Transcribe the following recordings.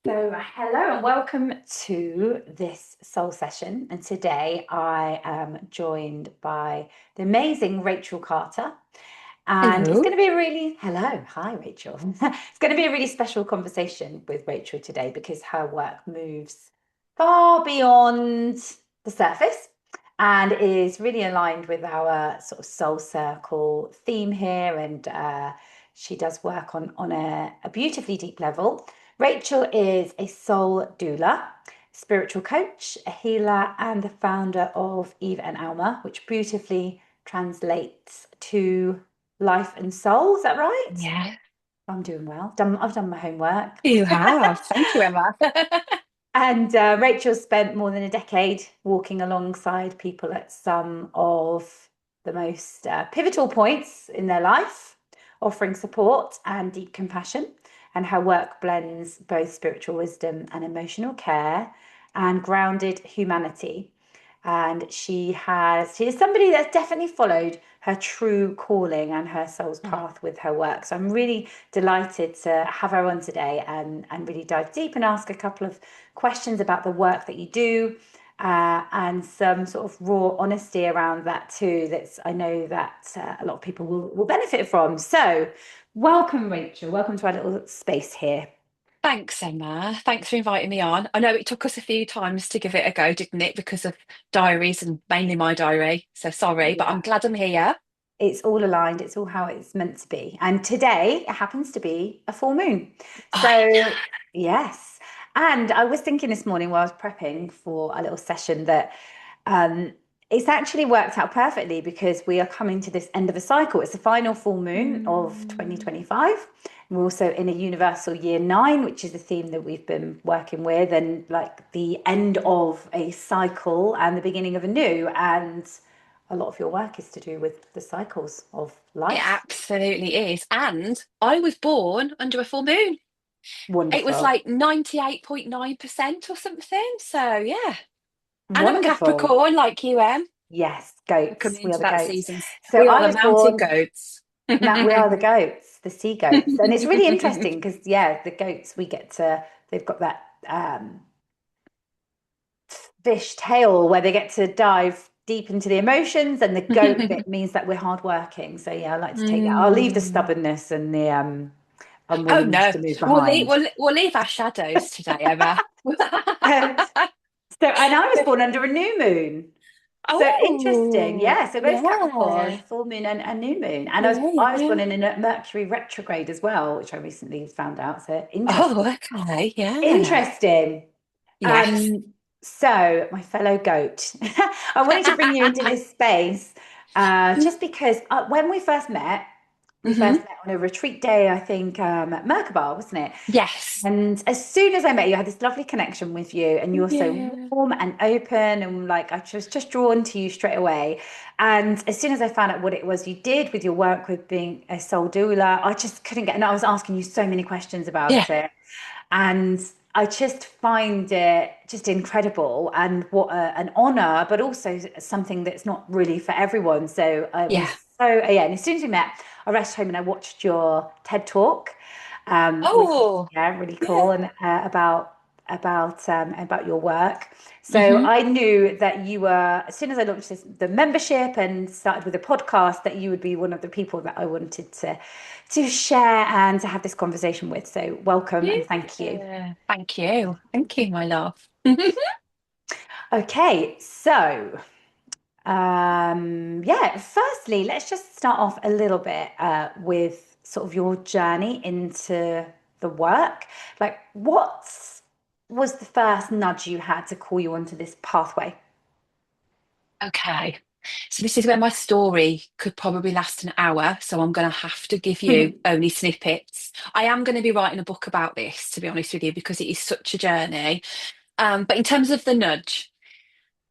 So, hello and welcome to this soul session. And today I am joined by the amazing Rachel Carter. And it's Hello. going to be a really, hello, hi, Rachel. It's going to be a really special conversation with Rachel today because her work moves far beyond the surface and is really aligned with our sort of soul circle theme here. And she does work on a beautifully deep level. Rachel is a soul doula, spiritual coach, a healer, and the founder of Eva and Alma, which beautifully translates to life and soul. Is that right? Yeah, I'm doing well. I've done my homework. you have. Thank you, Emma. And Rachel spent more than a decade walking alongside people at some of the most pivotal points in their life, offering support and deep compassion. And her work blends both spiritual wisdom and emotional care and grounded humanity. And she is somebody that's definitely followed her true calling and her soul's path with her work. So I'm really delighted to have her on today and really dive deep and ask a couple of questions about the work that you do, and some sort of raw honesty around that too. That's I know that a lot of people will benefit from. So, welcome, Rachel. Welcome to our little space here. Thanks, Emma. Thanks for inviting me on. I know it took us a few times to give it a go, didn't it? Because of diaries and mainly my diary. So sorry, but Yeah, I'm glad I'm here. it's all aligned. It's all how it's meant to be. And today it happens to be a full moon. I So, yes. And I was thinking this morning while I was prepping for a little session that Um, it's actually worked out perfectly because we are coming to this end of a cycle. It's the final full moon of Mm. 2025. We're also in a universal year nine, which is the theme that we've been working with, and like the end of a cycle and the beginning of a new. And a lot of your work is to do with the cycles of It life. absolutely is. And I was born under a full moon. It was Wonderful. like 98.9% or something. So yeah. And I'm a Wonderful. Capricorn like you, Em. Yes, We're goats. coming We are into the that goats. season. So We are I the was mountain born. goats. Now we are the goats, the sea goats, and it's really interesting because yeah, the goats we get to they've got that fish tail where they get to dive deep into the emotions, and the goat bit means that we're hardworking. So yeah, I like to take that. I'll leave the Mm. stubbornness and the Oh unwillingness no, to move we'll leave behind. we'll leave our shadows today, Emma. Um, so and I was born under a new moon. So interesting. Oh, Yeah. So both Capricorn, yeah, full moon and new moon. And yeah, I was born yeah. in a Mercury retrograde as well, which I recently found out. So Oh, interesting. okay, yeah. Interesting. Yes. So my fellow goat, I wanted to bring you into this space just because when we first Hmm. met on a retreat day, I think at Merkabah, wasn't it? Yes. And as soon as I met you, I had this lovely connection with you, and you were so Yeah. warm and open, and like I was just drawn to you straight away. And as soon as I found out what it was you did with your work with being a soul doula, I just couldn't get. And I was asking you so many questions Yeah. about it, and I just find it just incredible and what an honor, but also something that's not really for everyone. So I Yeah. was yeah. And as soon as we met, I rushed home and I watched your TED talk, which is Oh, yeah really yeah. cool and about your work. So Hmm. I knew that you were as soon as I launched the membership and started with a podcast that you would be one of the people that I wanted to share and to have this conversation with. So welcome and thank you. Yeah. Thank you. Thank you, my love. Okay, so yeah, firstly, let's just start off a little bit with sort of your journey into the work. Like, what was the first nudge you had to call you onto this pathway? Okay. So this is where my story could probably last an hour, so I'm going to have to give you only snippets. I am going to be writing a book about this, to be honest with you, because it is such a journey. But in terms of the nudge,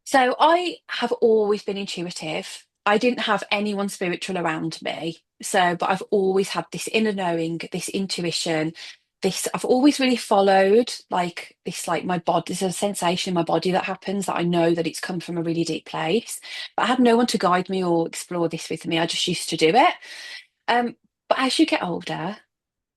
so I have always been intuitive. I didn't have anyone spiritual around me. So, but I've always had this inner knowing, this intuition, this I've always really followed like this, like my body, there's a sensation in my body that happens that I know that it's come from a really deep place. But I had no one to guide me or explore this with me. I just used to do it. Um, but as you get older,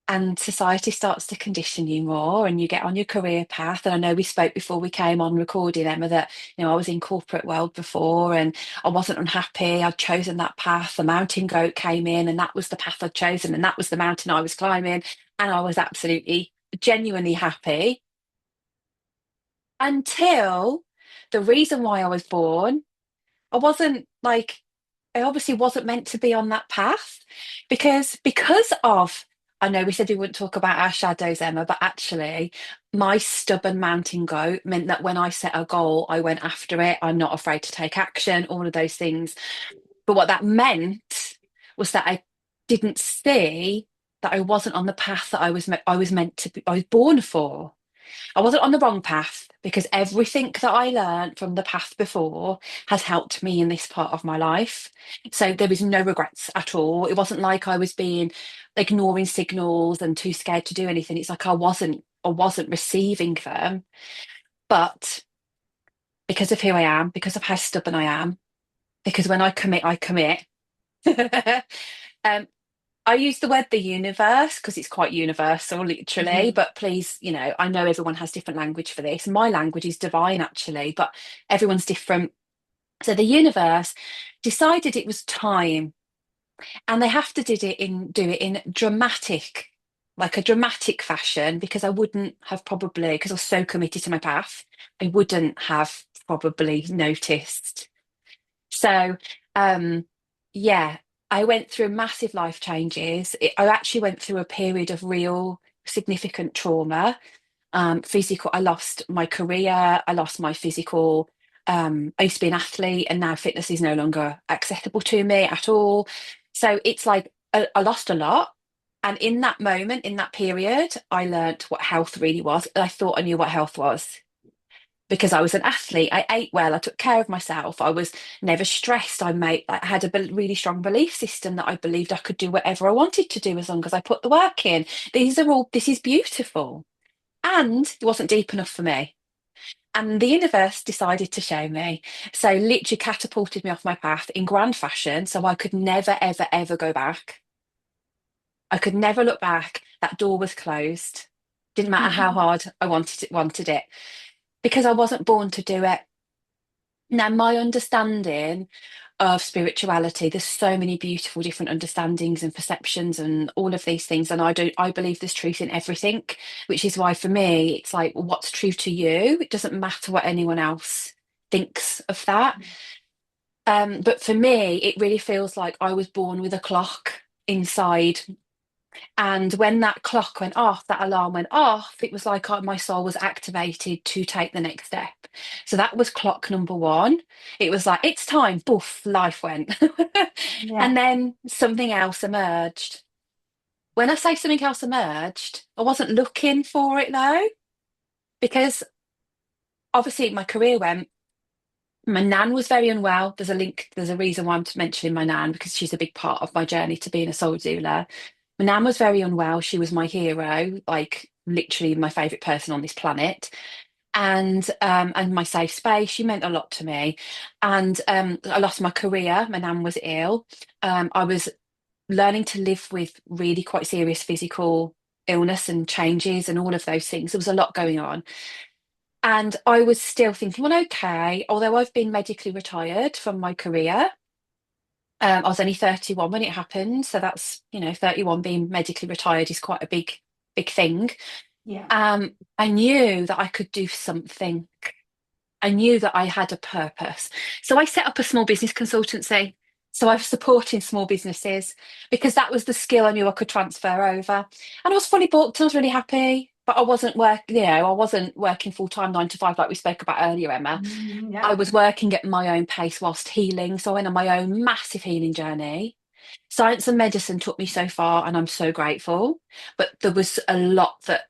and society starts to condition you more and you get on your career path. And I know we spoke before we came on recording, Emma, that I was in corporate world before and I wasn't unhappy. I'd chosen that path. The mountain goat came in and that was the path I'd chosen and that was the mountain I was climbing, and I was absolutely genuinely happy until the reason why I was born. I wasn't like, I obviously wasn't meant to be on that path because of, I know we said we wouldn't talk about our shadows, Emma, but actually my stubborn mountain goat meant that when I set a goal, I went after it. I'm not afraid to take action, all of those things. But what that meant was that I didn't see that I wasn't on the path that I was meant to be, I was born for. I wasn't on the wrong path because everything that I learned from the path before has helped me in this part of my life. So there was no regrets at all. It wasn't like I was being ignoring signals and too scared to do anything. It's like I wasn't receiving them. But because of who I am, because of how stubborn I am, because when I commit, I commit. um, I use the word the universe because it's quite universal, literally. Mhm. But please, I know everyone has different language for this. My language is divine, actually, but everyone's different. So the universe decided it was time, and they have to do it in dramatic, like a dramatic fashion, because I wouldn't have probably, because I was so committed to my path, I wouldn't have probably noticed. So, um, yeah, I went through massive life changes. I actually went through a period of real significant trauma. Physical, I lost my career, I lost my physical. I used to be an athlete, and now fitness is no longer accessible to me at all. So it's like I lost a lot. And in that moment, in that period, I learned what health really was. I thought I knew what health was because I was an athlete. I ate well. I took care of myself. I was never stressed. I had a really strong belief system that I believed I could do whatever I wanted to do as long as I put the work in. This is beautiful. And it wasn't deep enough for me. And the universe decided to show me. So literally catapulted me off my path in grand fashion. So I could never, ever, ever go back. I could never look back. That door was closed. Didn't matter how hard I wanted it, because I wasn't born to do it. Now, my understanding of spirituality, there's so many beautiful different understandings and perceptions and all of these things. And I believe there's truth in everything, which is why for me, it's like, what's true to you? It doesn't matter what anyone else thinks of that. But for me, it really feels like I was born with a clock inside, and when that clock went off, that alarm went off, it was like my soul was activated to take the next step. So that was clock number one. It was like, it's time, boof, life went. Yeah. And then something else emerged. When I say something else emerged, I wasn't looking for it though, because obviously my career went. My nan was very unwell. There's a reason why I'm mentioning my nan, because she's a big part of my journey to being a soul doula. My nan was very unwell. She was my hero, like literally my favorite person on this planet. And my safe space. She meant a lot to me. And I lost my career. My nan was ill. I was learning to live with really quite serious physical illness and changes and all of those things. There was a lot going on. And I was still thinking, well, okay, although I've been medically retired from my career, I was only 31 when it happened. So that's, 31 being medically retired is quite a big thing. Yeah. I knew that I could do something. I knew that I had a purpose. So I set up a small business consultancy. So I was supporting small businesses because that was the skill I knew I could transfer over. And I was fully booked and I was really happy. But I wasn't working full time 9 to 5 like we spoke about earlier, Emma. I Yeah. was working at my own pace whilst healing. So I went on my own massive healing journey. Science and medicine took me so far, and I'm so grateful. But there was a lot that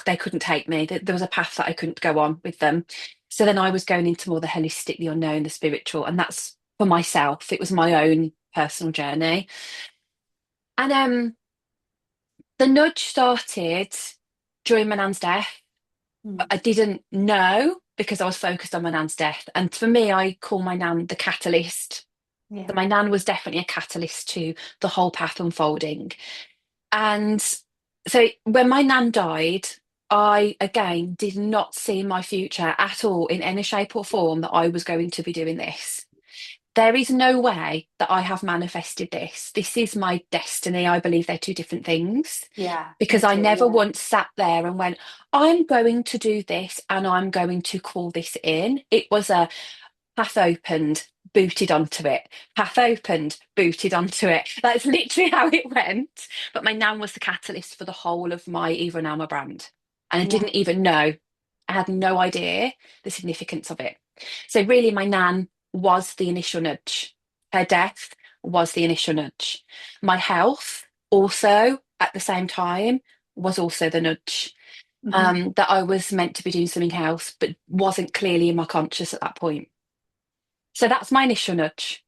they couldn't take me. There was a path that I couldn't go on with them. So then I was going into more the holistic, the unknown, the spiritual, and that's for myself. It was my own personal journey. And the nudge started during my nan's death. But Mm. I didn't know because I was focused on my nan's death. And for me, I call my nan the catalyst. Yeah. So my nan was definitely a catalyst to the whole path unfolding. And So when my nan died, I again did not see my future at all in any shape or form that I was going to be doing this. There is no way that I have manifested this. This is my destiny. I believe they're two different things Yeah, because me I too. never Yeah. once sat there and went, I'm going to do this and I'm going to call this in. It was a path opened, booted onto it. Path opened, booted onto it. That's literally how it went. But my nan was the catalyst for the whole of my Eva and Alma brand. And I Yeah. didn't even know. I had no idea the significance of it. So really, my nan was the initial nudge. Her death was the initial nudge. My health also at the same time was also the nudge. Hmm. That I was meant to be doing something else, but wasn't clearly in my conscious at that point. So that's my initial nudge.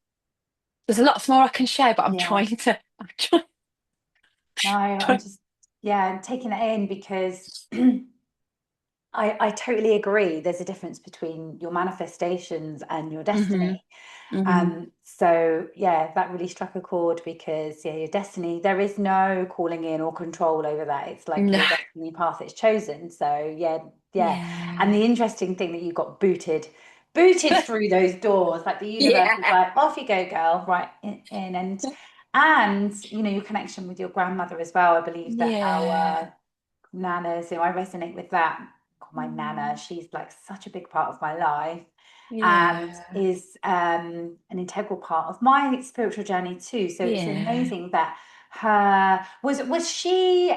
There's a lot more I can share, but Yeah. I'm trying, No, I'm trying. just, yeah, I'm taking it in because I totally agree. There's a difference between your manifestations and your Hmm. destiny. Hmm. So yeah, that really struck a chord because yeah, your destiny, there is no calling in or control over that. It's like No. your destiny path it's chosen. So yeah, yeah. And Yeah. the interesting thing that you got booted through those doors, like the universe was Yeah. like, off you go, girl, right in. And you know, your connection with your grandmother as well. I believe that Yeah. our nanas, I resonate with that. God, my nana, Mm. she's like such a big part of my life and Yeah. is an integral part of my spiritual journey too. So it's Yeah. amazing that her was she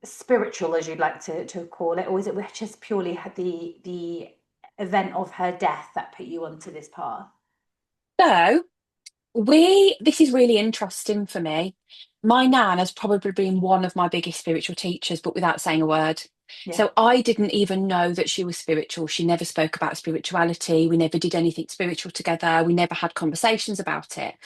spiritual as you'd like to call it, or was it just purely the event of her death that put you onto this path? So this is really interesting for me. My nan has probably been one of my biggest spiritual teachers, but without saying a word. Yeah. So I didn't even know that she was spiritual. She never spoke about spirituality. We never did anything spiritual together. We never had conversations about it.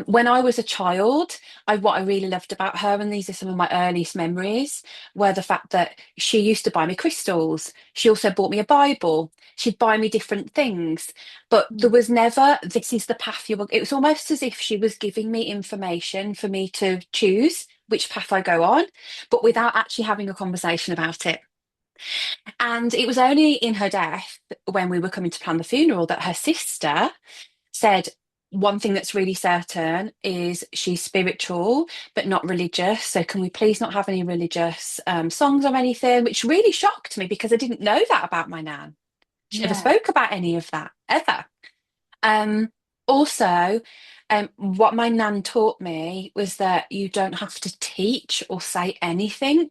When I was a child, what I really loved about her, and these are some of my earliest memories, were the fact that she used to buy me crystals. She also bought me a Bible. She'd buy me different things, but there Mm. was never, this is the path you will. It was almost as if she was giving me information for me to choose which path I go on, but Yeah. without actually having a conversation about it. And it was only in her death, when we were coming to plan the funeral, that her sister said, one thing that's really certain is she's spiritual, but not religious. So can we please not have any religious songs or anything? Which really shocked me because I didn't know that about my nan. She never Yeah. spoke about any of that ever. Um, Also, what my nan taught me was that you don't have to teach or say anything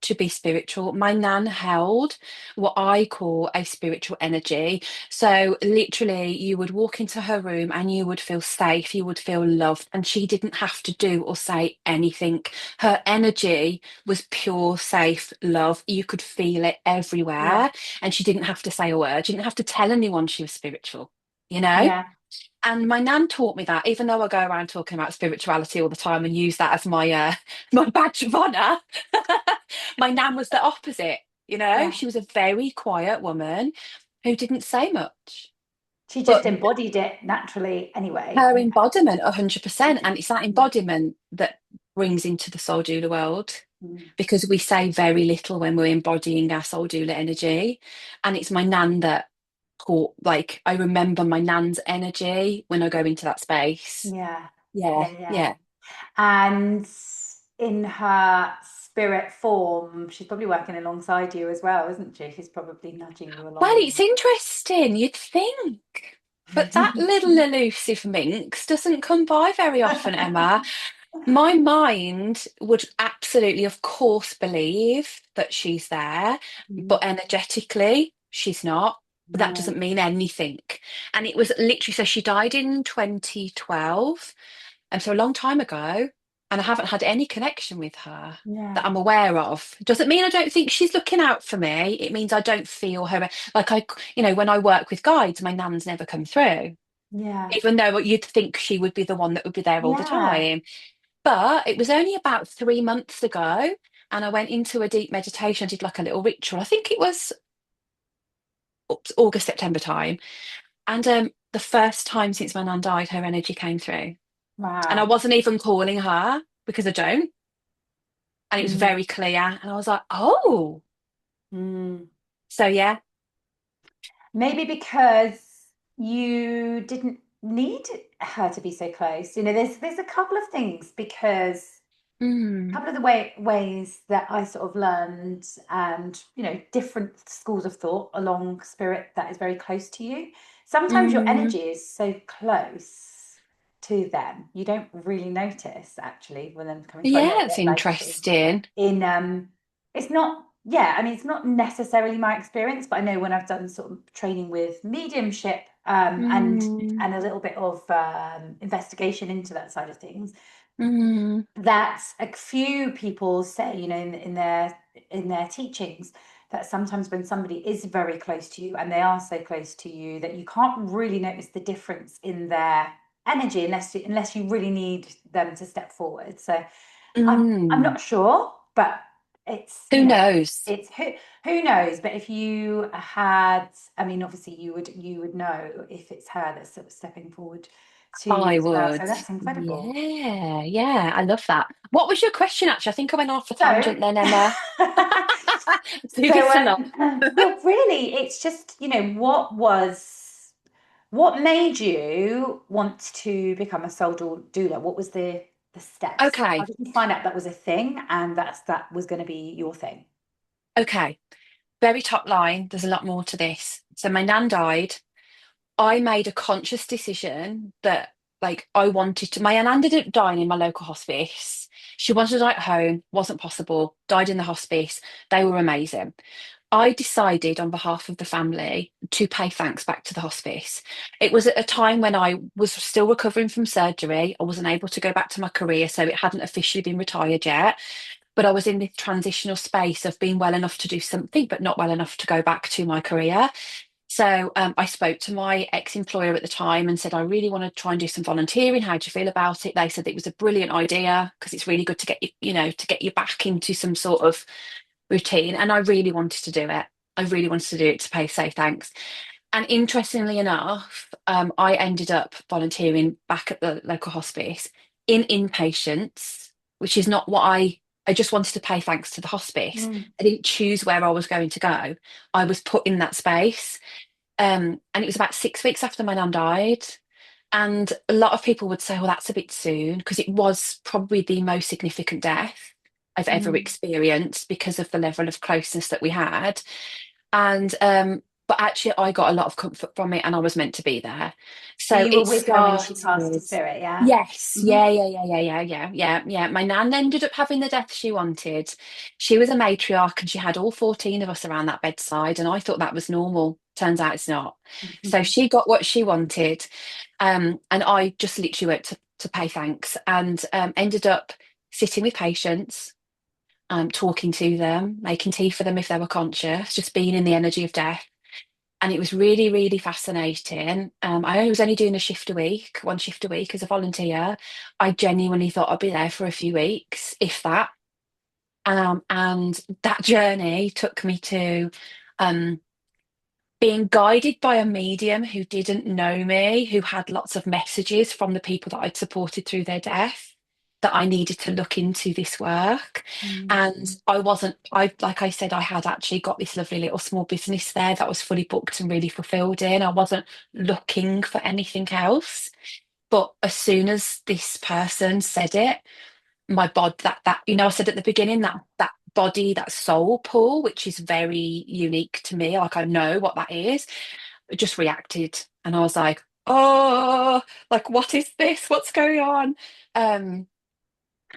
to be spiritual. My nan held what I call a spiritual energy. So, literally, you would walk into her room and you would feel safe, you would feel loved, and she didn't have to do or say anything. Her energy was pure, safe love. You could feel it Yeah. everywhere, and she didn't have to say a word. She didn't have to tell anyone she was spiritual, you know? Yeah. And my nan taught me that, even though I go around talking about spirituality all the time and use that as my my badge of honor. My nan was the opposite, you know. Yeah. She was a very quiet woman who didn't say much. She But just embodied it naturally anyway. her embodiment, 100%, Yeah. and it's that embodiment that brings into the soul doula world, Mm. because we say very little when we're embodying our soul doula energy. And it's my nan that caught, like, I remember my nan's energy when I go into that space. Yeah. Yeah, Yeah. Yeah. yeah. And in her spirit form, she's probably working alongside you as well, isn't she? She's probably nudging you Well, it's along. interesting, you'd think. But that little elusive minx doesn't come by very often, Emma. My mind would absolutely, of course, believe that she's there, Mm. but energetically, she's not. But that No. doesn't mean anything. And it was literally, so she died in 2012. And so a long time ago, and I haven't had any connection with her that Yeah. I'm aware of. Doesn't mean I don't think she's looking out for me. It means I don't feel her. Like when I work with guides, my nan's never come through, Yeah. even though you'd think she would be the one that would be there all the Yeah. time. But it was only about 3 months ago, and I went into a deep meditation. I did like a little ritual. I think it was August, September time. And the first time since my nan died, her energy came through. And I Wow. wasn't even calling her because I don't. and it was Mm, very clear. And I was like, oh, mm. so yeah. Maybe because you didn't need her to be so close. There's a couple of things because a Mm, couple of the ways that I sort of learned, and different schools of thought along spirit that is very close to you. Sometimes your mm, energy is so close to them, you don't really notice actually when them coming through. I know yeah, a it's bit like interesting. in it's not, yeah, I mean, it's not necessarily my experience, but I know when I've done sort of training with mediumship, Mm, and a little bit of investigation into that side of things, mm, that a few people say, in their teachings, that sometimes when somebody is very close to you, and they are so close to you that you can't really notice the difference in their energy unless you really need them to step forward. So I'm mm. not sure, but it's Who knows? it's who knows. But if you had, I mean, obviously you would know if it's her that's sort of stepping forward to you I as well. So would. that's incredible. Yeah, yeah, I love that. What was your question, actually? I think I went off a So, tangent then, Emma. Leave so it enough. well, really, it's just, what made you want to become a soul doula? What was the steps? How Okay, did you find out that was a thing and that was going to be your thing? okay. Very top line. There's a lot more to this. So my nan died. I made a conscious decision that I wanted to. My nan ended up dying in my local hospice. She wanted to die at home, wasn't possible, died in the hospice. They were amazing. I decided on behalf of the family to pay thanks back to the hospice. It was at a time when I was still recovering from surgery. I wasn't able to go back to my career, so it hadn't officially been retired yet. But I was in this transitional space of being well enough to do something, but not well enough to go back to my career. So I spoke to my ex-employer at the time and said, I really want to try and do some volunteering. How do you feel about it? They said it was a brilliant idea because it's really good to get you, to get you back into some sort of routine. And I really wanted to do it. I really wanted to do it to say thanks. And interestingly enough, I ended up volunteering back at the local hospice in inpatients, which is not what I just wanted to pay thanks to the hospice. Mm. I didn't choose where I was going to go. I was put in that space. And it was about 6 weeks after my nan died. And a lot of people would say, well, that's a bit soon, because it was probably the most significant death I've ever Mm. experienced because of the level of closeness that we had. And but actually I got a lot of comfort from it and I was meant to be there. So So you were it with her when she passed to started. spirit, yeah? Yes, Hmm. yeah. My nan ended up having the death she wanted. She was a matriarch and she had all 14 of us around that bedside, and I thought that was normal. Turns out it's not. So she got what she wanted. And I just literally went to pay thanks and ended up sitting with patients, talking to them, making tea for them if they were conscious, just being in the energy of death. And it was really, really fascinating. I was only doing a shift a week, one shift a week as a volunteer. I genuinely thought I'd be there for a few weeks, if that. And that journey took me to um, being guided by a medium who didn't know me, who had lots of messages from the people that I'd supported through their death, that I needed to look into this work. Mm. And like I said, I had actually got this lovely little small business there that was fully booked and really fulfilled in. I wasn't looking for anything else. But as soon as this person said it, my body, I said at the beginning, that body, that soul pull, which is very unique to me, like I know what that is, it just reacted. And I was like, oh, like what is this? What's going on? Um,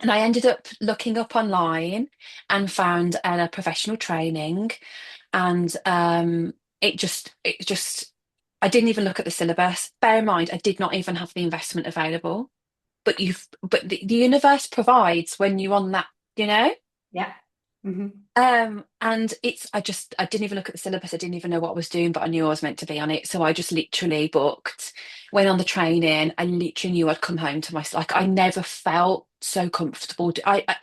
and I ended up looking up online and found a professional training. And it just, I didn't even look at the syllabus. Bear in mind, I did not even have the investment available. But the universe provides when you're on that, you know? Yeah. Hmm. And I didn't even look at the syllabus. I didn't even know what I was doing, but I knew I was meant to be on it. So I just literally booked, went on the training. I literally knew I'd come home to myself. Like I never felt so comfortable.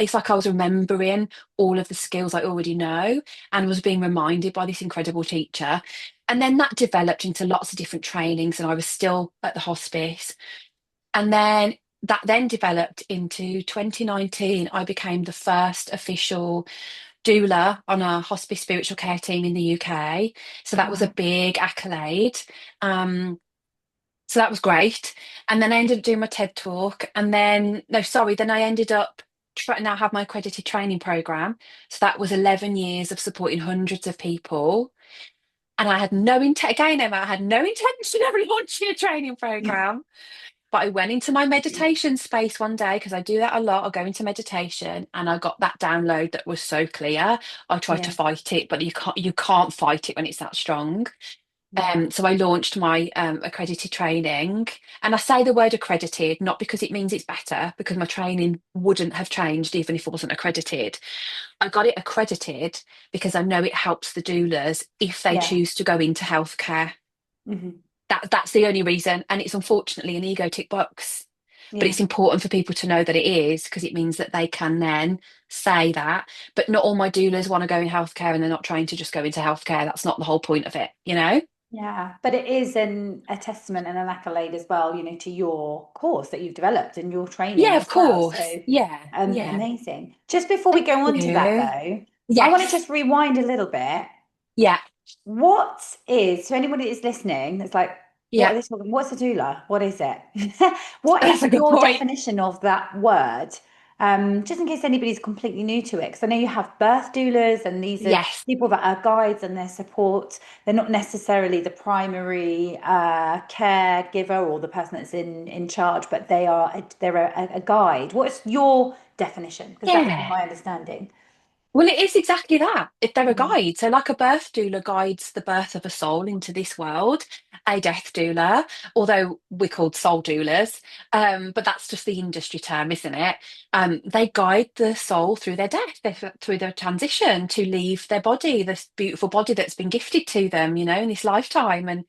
It's like I was remembering all of the skills I already know and was being reminded by this incredible teacher. And then that developed into lots of different trainings, and I was still at the hospice. And then that then developed into 2019. I became the first official doula on a hospice spiritual care team in the UK. So that was a Wow. big accolade. Um, so that was great. And then I ended up doing my TED talk. And then, no, sorry, then I ended up now have my accredited training program. So that was 11 years of supporting hundreds of people. And I had no intent, again, Emma, I had no intention of launching a training program. But I went into my meditation space one day because I do that a lot. I go into meditation and I got that download that was so clear. I tried to Yeah, fight it, but you can't fight it when it's that strong. yeah, So I launched my accredited training, and I say the word accredited not because it means it's better, because my training wouldn't have changed even if it wasn't accredited. I got it accredited because I know it helps the doulas if they yeah. choose to go into healthcare. Hmm. That's the only reason, and it's unfortunately an ego tick box. But Yeah. it's important for people to know that it is because it means that they can then say that. But not all my doulas want to go in healthcare and they're not trying to just go into healthcare. That's not the whole point of it, you know? Yeah, but it is a testament and an accolade as well, to your course that you've developed and your training Yeah, of as well. course. So, Yeah, yeah. amazing. Just before we Thank go on to that, you. though, I want to Yes. just rewind a little bit. Yeah. What is, so anybody that's listening, it's like, what Yeah. are they talking? What's a doula? What is it? What That's is a good your point. definition of that word? Just in case anybody's completely new to it, because I know you have birth doulas, and these are Yes. people that are guides and their support. They're not necessarily the primary caregiver or the person that's in charge, but they're a guide. What's your definition? Because that would be Yeah. my understanding. Well, it is exactly that. If they're a Mhm. guide. So, like a birth doula guides the birth of a soul into this world, a death doula, although we're called soul doulas, but that's just the industry term, isn't it? They guide the soul through their death, through their transition to leave their body, this beautiful body that's been gifted to them, in this lifetime. And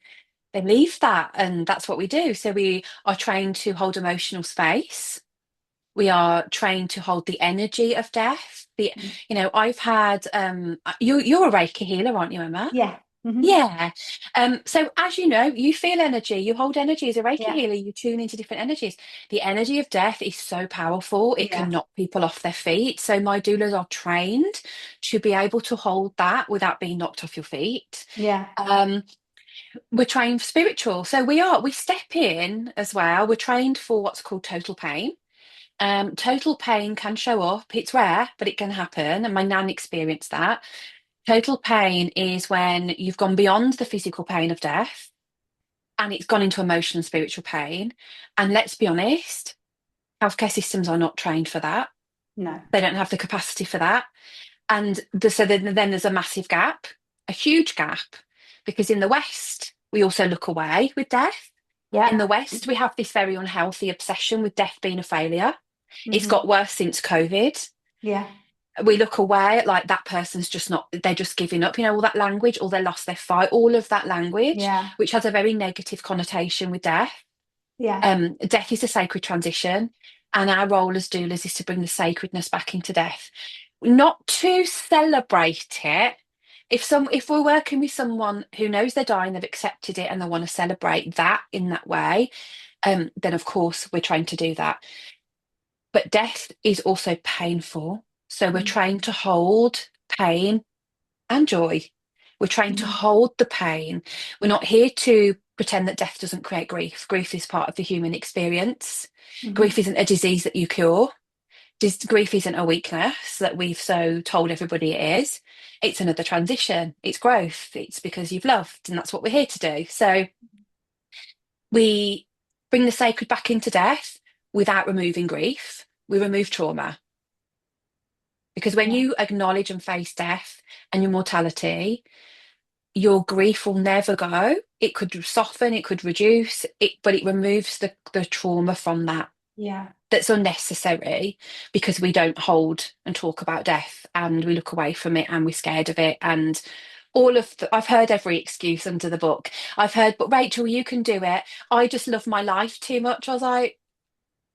they leave that, and that's what we do. So, we are trained to hold emotional space. We are trained to hold the energy of death. I've had you're a Reiki healer, aren't you, Emma? Yeah. Hmm. Yeah. So as you know, you feel energy, you hold energy as a Reiki Yeah. healer, you tune into different energies. The energy of death is so powerful, it can Yeah. knock people off their feet. So my doulas are trained to be able to hold that without being knocked off your feet. Yeah. Um, we're trained for spiritual. So we step in as well. We're trained for what's called total pain. Total pain can show up. It's rare, but it can happen. And my nan experienced that. Total pain is when you've gone beyond the physical pain of death and it's gone into emotional and spiritual pain. And let's be honest, healthcare systems are not trained for that. No. They don't have the capacity for that. And so then there's a massive gap, a huge gap, because in the West, we also look away with death. In Yeah. the West, we have this very unhealthy obsession with death being a failure. It's Hmm. got worse since COVID. Yeah. We look away at like that person's just not, they're just giving up, all that language, or they lost their fight, all of that language, Yeah. which has a very negative connotation with death. Yeah. Death is a sacred transition, and our role as doulas is to bring the sacredness back into death, not to celebrate it. If we're working with someone who knows they're dying, they've accepted it, and they want to celebrate that in that way, then of course we're trying to do that. But death is also painful. So we're trained to hold pain and joy. We're trained to Hmm. hold the pain. We're not here to pretend that death doesn't create grief. Grief is part of the human experience. Grief Hmm. isn't a disease that you cure. Grief isn't a weakness that we've so told everybody it is. It's another transition. It's growth. It's because you've loved, and that's what we're here to do. So we bring the sacred back into death without removing grief. We remove trauma. Because when Yeah. you acknowledge and face death and your mortality, your grief will never go. It could soften, it could reduce it, but it removes the trauma from that. Yeah. That's unnecessary because we don't hold and talk about death and we look away from it and we're scared of it. And I've heard every excuse under the book. I've heard, but Rachel, you can do it. I just love my life too much. I was like,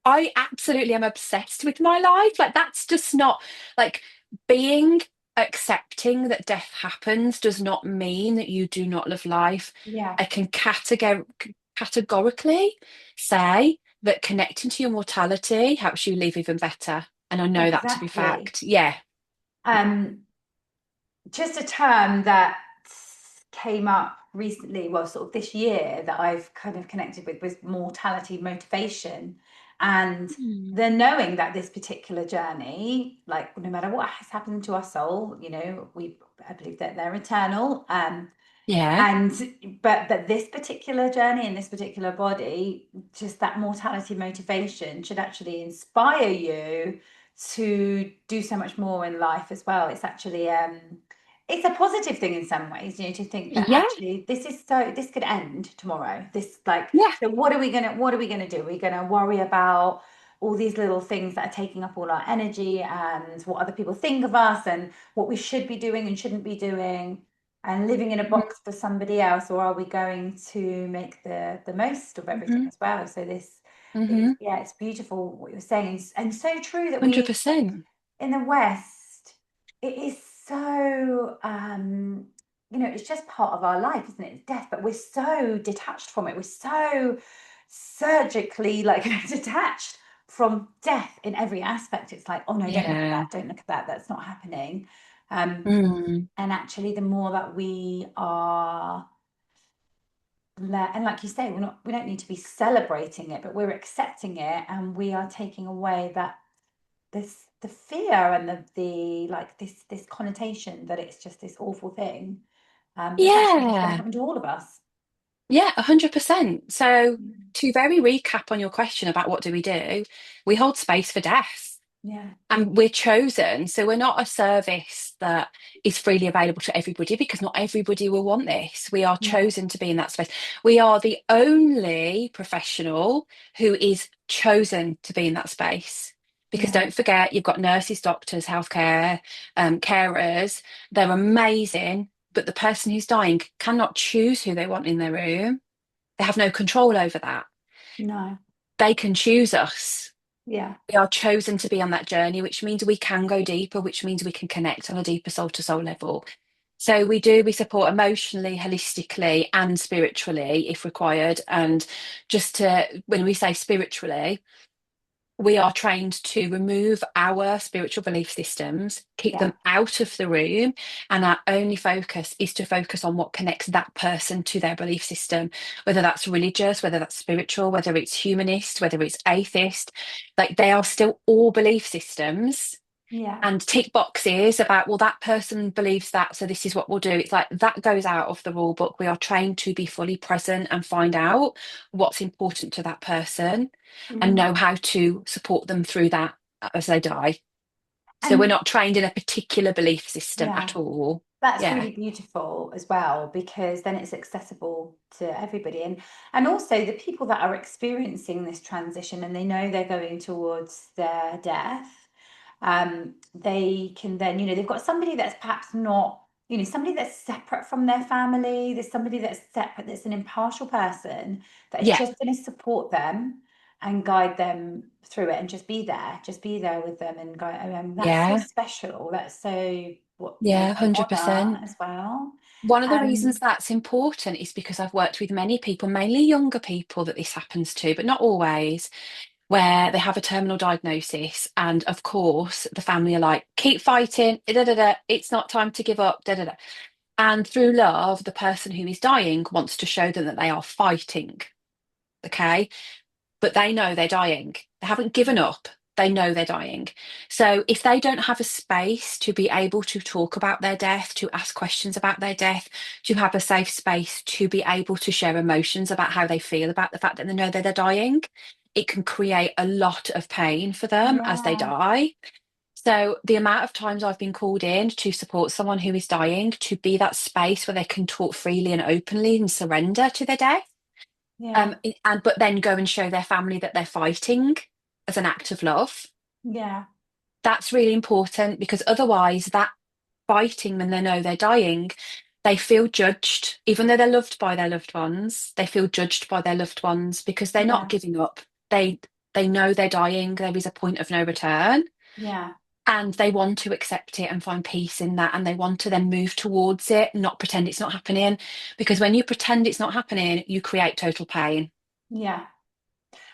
I absolutely am obsessed with my life. Like, that's just not like being accepting that death happens does not mean that you do not love life. Yeah. I can categorically say that connecting to your mortality helps you live even better. And I know that to be Exactly. fact. Yeah. Um, just a term that came up recently, well, sort of this year, that I've kind of connected with was mortality motivation. And Mm. the knowing that this particular journey, like no matter what has happened to our soul, I believe that they're eternal. Yeah. And but this particular journey in this particular body, just that mortality motivation should actually inspire you to do so much more in life as well. It's a positive thing in some ways, to think that Yeah. actually this could end tomorrow. Yeah. So what are we gonna do? We're gonna worry about all these little things that are taking up all our energy, and what other people think of us, and what we should be doing and shouldn't be doing, and living in a box for somebody else, or are we going to make the most of everything Mm-hmm. as well? So this Mm-hmm. yeah, it's beautiful what you're saying, and so true that we 100%. in the West, it is so it's just part of our life, isn't it? It's death, but we're so detached from it. We're so surgically like detached from death in every aspect. It's like, oh no, don't look at Yeah. that, don't look at that, that's not happening. Um, Mm. and actually, the more that we are and like you say, we don't need to be celebrating it, but we're accepting it, and we are taking away that the fear and the like this connotation that it's just this awful thing, that's actually just going to Yeah. happen to all of us. Yeah, 100%. So Mm. to very recap on your question about what do, we hold space for death. Yeah, And we're chosen. So we're not a service that is freely available to everybody because not everybody will want this. We are no, chosen to be in that space. We are the only professional who is chosen to be in that space. Because yeah, don't forget, you've got nurses, doctors, healthcare, carers. They're amazing, but the person who's dying cannot choose who they want in their room. They have no control over that. no, They can choose us. yeah, We are chosen to be on that journey, which means we can go deeper, which means we can connect on a deeper soul to soul level. So we support emotionally, holistically, and spiritually if required. And when we say spiritually, we are trained to remove our spiritual belief systems, keep yeah, them out of the room, and our only focus is to focus on what connects that person to their belief system, whether that's religious, whether that's spiritual, whether it's humanist, whether it's atheist. Like they are still all belief systems yeah, and tick boxes about, well, that person believes that, so this is what we'll do. It's like that goes out of the rule book. We are trained to be fully present and find out what's important to that person and hmm know how to support them through that as they die. So we're and not trained in a particular belief system yeah. at all. That's Yeah. really beautiful as well, because then it's accessible to everybody, and also the people that are experiencing this transition and they know they're going towards their death. They can then, they've got somebody that's perhaps not, somebody that's separate from their family. There's somebody that's separate, that's an impartial person that is Yeah. just going to support them and guide them through it, and just be there with them and guide. That's so Yeah. special. That's so what Yeah. an honor 100%. as well. One of the reasons Um, that's important is because I've worked with many people, mainly younger people, that this happens to, but not always, where they have a terminal diagnosis. And of course, the family are like, keep fighting, da, da, da, it's not time to give up, da, da, da. And through love, the person who is dying wants to show them that they are fighting. Okay. But they know they're dying. They haven't given up. They know they're dying. So if they don't have a space to be able to talk about their death, to ask questions about their death, to have a safe space to be able to share emotions about how they feel about the fact that they know that they're dying, it can create a lot of pain for them as they yeah, die. So the amount of times I've been called in to support someone who is dying, to be that space where they can talk freely and openly and surrender to their death, yeah, and but then go and show their family that they're fighting as an act of love. yeah, That's really important because otherwise, that fighting when they know they're dying, they feel judged, even though they're loved by their loved ones. They feel judged by their loved ones because they're not yeah, giving up. They know they're dying. There is a point of no return. yeah, And they want to accept it and find peace in that. And they want to then move towards it, not pretend it's not happening. Because when you pretend it's not happening, you create total pain. yeah.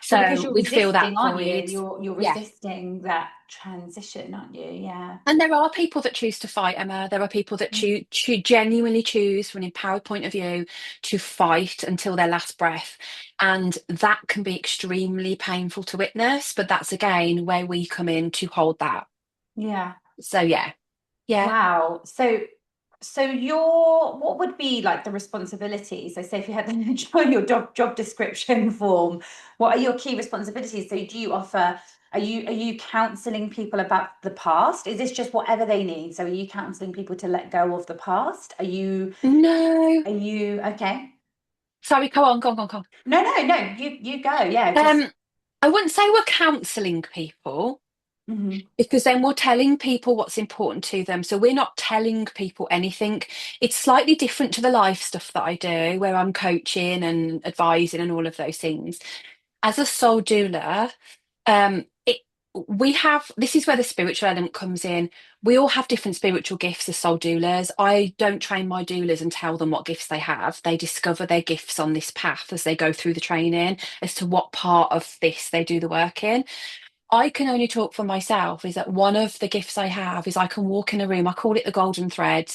Well, because So you're we'd fill that resisting, aren't you? void. You're Yeah. resisting that transition, aren't you? Yeah. And there are people that choose to fight, Emma. There are people that Mm. genuinely choose, from an empowered point of view, to fight until their last breath. And that can be extremely painful to witness. But that's again where we come in to hold that. Yeah. So, yeah, yeah. Wow. So your what would be like the responsibilities? So say if you had to join your job description form, what are your key responsibilities? So do you offer, are you counseling people about the past? Is this just whatever they need? So are you counseling people to let go of the past? No. Are you okay? Sorry, go on, go on, go on, go on. No, you go. Yeah, just Um, I wouldn't say we're counselling people, mhm. because then we're telling people what's important to them. So we're not telling people anything. It's slightly different to the life stuff that I do, where I'm coaching and advising and all of those things. As a soul doula, it we have this is where the spiritual element comes in. We all have different spiritual gifts as soul doulas. I don't train my doulas and tell them what gifts they have. They discover their gifts on this path as they go through the training as to what part of this they do the work in. I can only talk for myself, is that one of the gifts I have is I can walk in a room, I call it the golden thread,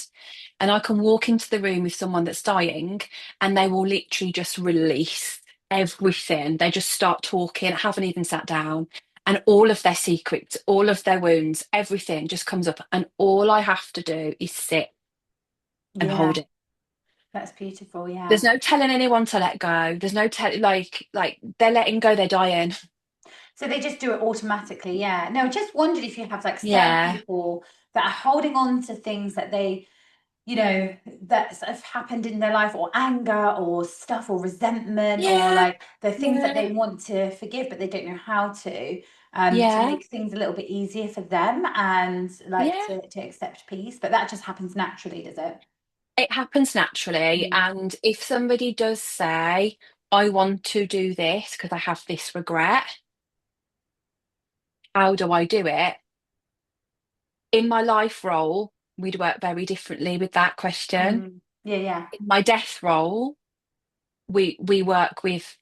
and I can walk into the room with someone that's dying and they will literally just release everything. They just start talking, haven't even sat down, and all of their secrets, all of their wounds, everything just comes up. And all I have to do is sit and hold Yeah, it. that's beautiful. There's Yeah. no telling anyone to let go. There's no tell like they're letting go, they're dying. So they just do it automatically. Yeah. No, just wondered if you have like certain Yeah. people that are holding on to things that they, that have happened in their life, or anger or stuff or resentment, or Yeah. like the things that Yeah. they want to forgive, but they don't know how to Yeah. make things a little bit easier for them and like Yeah. to accept peace. But that just happens naturally, does it? It happens naturally. Mm. And if somebody does say, I want to do this because I have this regret, how do I do it? In my life role, we'd work very differently with that question. Mm. Yeah, yeah. In my death role, we work with,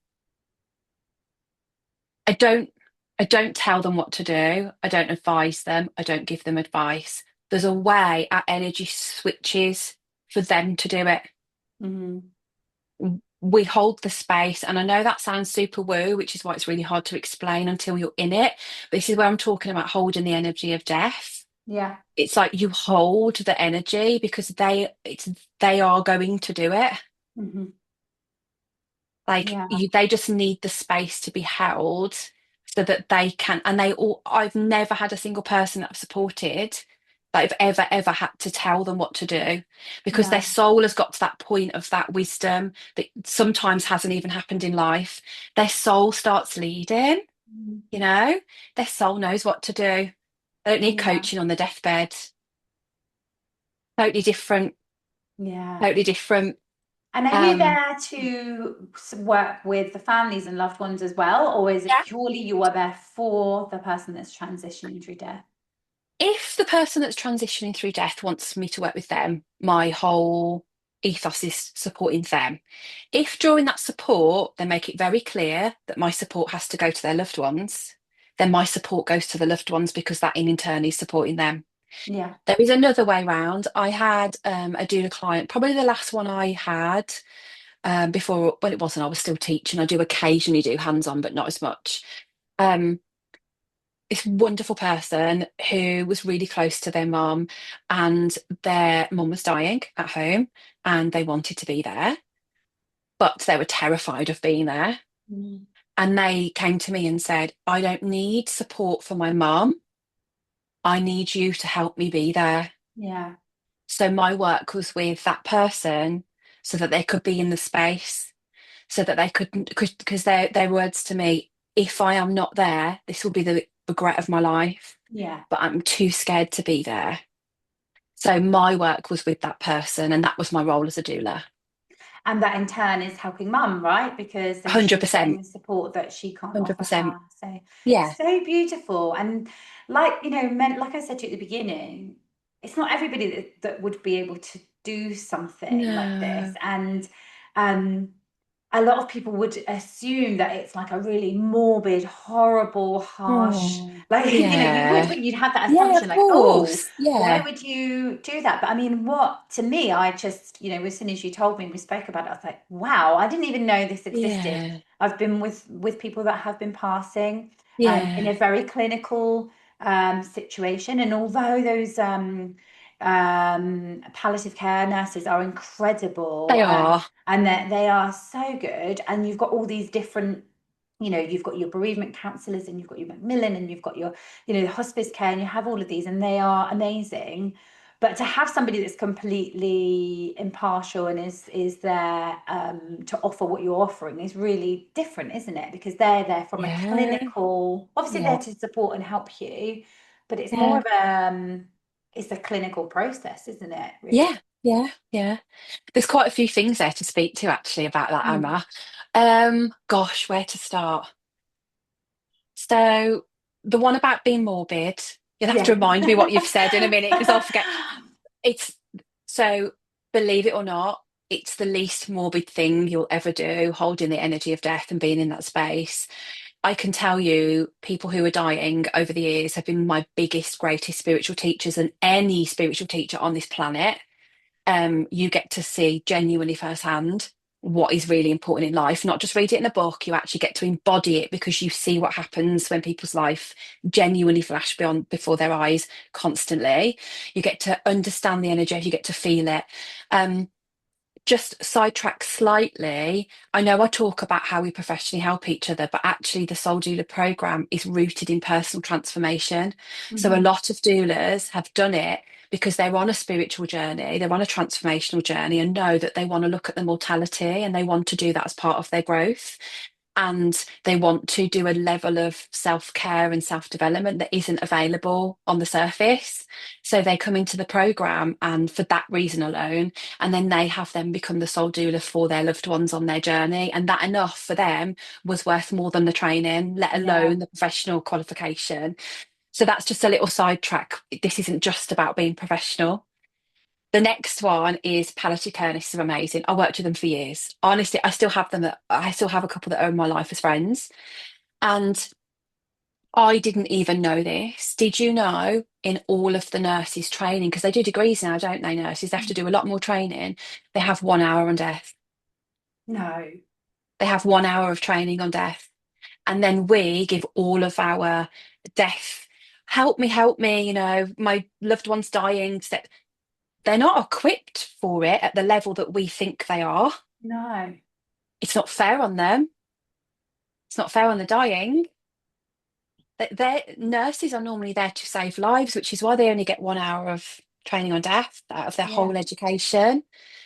I don't I don't tell them what to do. I don't advise them. I don't give them advice. There's a way our energy switches for them to do it. Mm. We hold the space. And I know that sounds super woo, which is why it's really hard to explain until you're in it. But this is where I'm talking about holding the energy of death. Yeah. It's like you hold the energy because they are going to do it. Hmm. Like Yeah. they just need the space to be held so that they can. And they all, I've never had a single person that I've supported that I've ever had to tell them what to do, because their Yeah. soul has got to that point of that wisdom that sometimes hasn't even happened in life. Their soul starts leading, Mm. you know, their soul knows what to do. They don't need Yeah. coaching on the deathbed. Totally different, Yeah. totally different. And are you Um, there to work with the families and loved ones as well, or is it yeah. purely you are there for the person that's transitioning through death? If the person that's transitioning through death wants me to work with them, my whole ethos is supporting them. If during that support they make it very clear that my support has to go to their loved ones, then my support goes to the loved ones, because that in turn is supporting them. Yeah. There is another way round. I had a doula client, probably the last one I had, before, well, it wasn't, I was still teaching. I do occasionally do hands-on, but not as much. Um, this wonderful person who was really close to their mum, and their mum was dying at home and they wanted to be there, but they were terrified of being there. Mm. And they came to me and said, I don't need support for my mum. I need you to help me be there. Yeah. So my work was with that person so that they could be in the space, so that they could, because their words to me, if I am not there, this will be the regret of my life, Yeah. but I'm too scared to be there. So my work was with that person, and that was my role as a doula. And that in turn is helping mum, right? Because then she's getting 100%. the support that she can't offer 100%. her. So Yeah. so beautiful. And like, like I said to you at the beginning, it's not everybody that would be able to do something like this. No. And um a lot of people would assume that it's like a really morbid, horrible, harsh, Oh, like, you would, yeah. wouldn't you'd have that Yeah, assumption of like, oh, course. why Yeah. would you do that? But I mean, what to me, I just, as soon as you told me, we spoke about it, I was like, wow, I didn't even know this existed. Yeah. I've been with people that have been passing in Yeah. a very clinical situation. And although those palliative care nurses are incredible They are. and that they are so good, and you've got all these different, you've got your bereavement counselors, and you've got your Macmillan, and you've got your, the hospice care, and you have all of these, and they are amazing. But to have somebody that's completely impartial and is there to offer what you're offering is really different, isn't it? Because they're there from a Yeah. clinical, obviously there Yeah. to support and help you, but it's more Yeah. of it's a clinical process, isn't it, Yeah. really? Yeah. Yeah. There's quite a few things there to speak to actually about that, Mm. Emma. Gosh, where to start? So the one about being morbid, you'll have to Yeah. remind me what you've said in a minute because I'll forget. It's so, believe it or not, it's the least morbid thing you'll ever do, holding the energy of death and being in that space. I can tell you, people who are dying over the years have been my biggest, greatest spiritual teachers, and any spiritual teacher on this planet. You get to see genuinely firsthand what is really important in life, not just read it in a book. You actually get to embody it because you see what happens when people's life genuinely flash beyond before their eyes constantly. You get to understand the energy, you get to feel it. Um, just sidetrack slightly. I know I talk about how we professionally help each other, but actually, the Soul Doula program is rooted in personal transformation. So, a Hmm. lot of doulas have done it because they're on a spiritual journey, they're on a transformational journey, and know that they want to look at the mortality and they want to do that as part of their growth. And they want to do a level of self-care and self-development that isn't available on the surface. So they come into the program and for that reason alone, and then they have them become the soul doula for their loved ones on their journey. And that enough for them was worth more than the training, let Yeah. alone the professional qualification. So that's just a little sidetrack. This isn't just about being professional. The next one is palliative care. This is amazing. I worked with them for years. Honestly, I still have them. I still have a couple that are in my life as friends. And I didn't even know this. Did you know in all of the nurses training, because they do degrees now, don't they, nurses? They have to do a lot more training. They have 1 hour on death. No. They have 1 hour of training on death. And then we give all of our death, help me, my loved one's dying. They're not equipped for it at the level that we think they are. No. It's not fair on them. It's not fair on the dying. Their nurses are normally there to save lives, which is why they only get 1 hour of training on death out of their Yeah. whole education,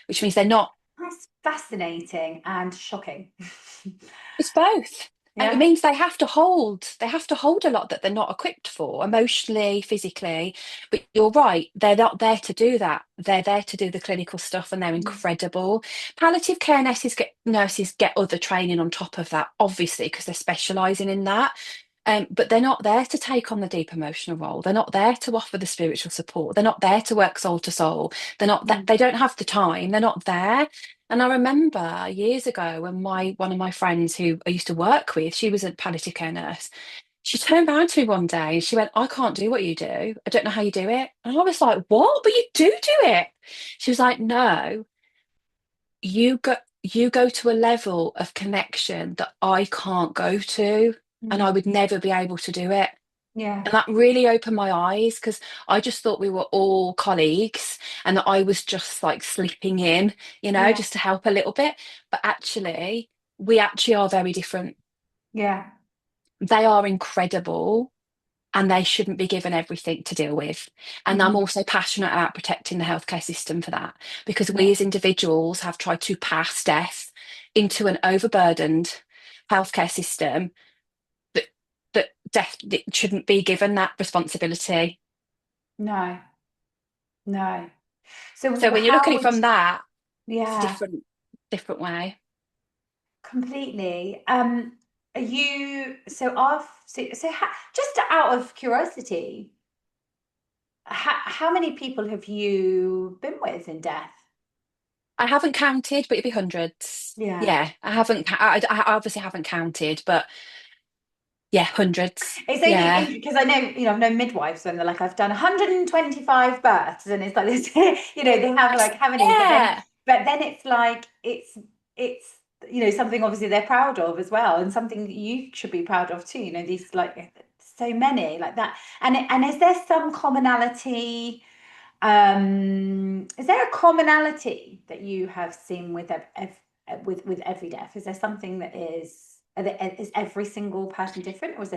which means they're not. That's fascinating and shocking. It's both. And it Yeah. means they have to hold a lot that they're not equipped for, emotionally, physically. But you're right, they're not there to do that. They're there to do the clinical stuff and they're Mm. incredible. Palliative care nurses get other training on top of that, obviously, because they're specialising in that. But they're not there to take on the deep emotional role. They're not there to offer the spiritual support. They're not there to work soul to soul. They're not that Mm. they don't have the time. They're not there. And I remember years ago when my one of my friends who I used to work with, she was a palliative care nurse. She turned around to me one day and she went, I can't do what you do. I don't know how you do it. And I was like, what? But you do it. She was like, no, you go to a level of connection that I can't go to, and I Mm. would never be able to do it. Yeah. And that really opened my eyes because I just thought we were all colleagues and that I was just like slipping in, Yeah. just to help a little bit. But actually, we actually are very different. Yeah. They are incredible and they shouldn't be given everything to deal with. And I'm Hmm. also passionate about protecting the healthcare system for that because we Yeah. as individuals have tried to pass death into an overburdened healthcare system that that shouldn't be given that responsibility. No. No. So So when you're how looking at it would, from that, it's a yeah, different way. completely. Are you, so just out of curiosity, how many people have you been with in death? I haven't counted, but it'd be hundreds. Yeah. Yeah, I haven't. I obviously haven't counted, but yeah, hundreds. It's Yeah. only because I know, I've known midwives when they're like, I've done 125 births, and it's like this, they have like how many, Yeah. but then it's like it's something obviously they're proud of as well, and something that you should be proud of too. These like so many like that, and is there some commonality? Is there a commonality that you have seen with with every death? Is there something that is every single person different, or is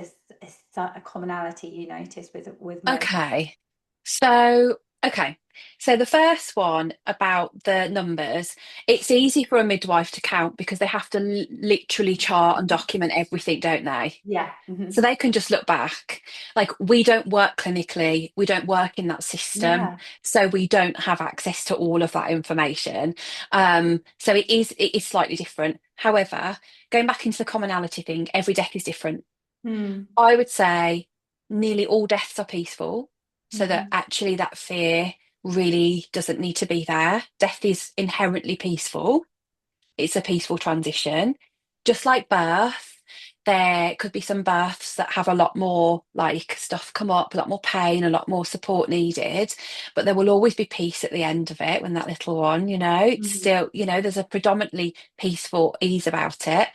a commonality you notice with most? Okay. So, okay. So the first one about the numbers, it's easy for a midwife to count because they have to literally chart and document everything, don't they? Yeah. So they can just look back. Like we don't work clinically, we don't work in that system, Yeah. so we don't have access to all of that information. So it is slightly different. However, going back into the commonality thing, every death is different. Mm. I would say nearly all deaths are peaceful, so that Hmm. actually that fear really doesn't need to be there. Death is inherently peaceful. It's a peaceful transition. Just like birth, there could be some births that have a lot more like stuff come up, a lot more pain, a lot more support needed, but there will always be peace at the end of it when that little one, it's Hmm. still, there's a predominantly peaceful ease about it.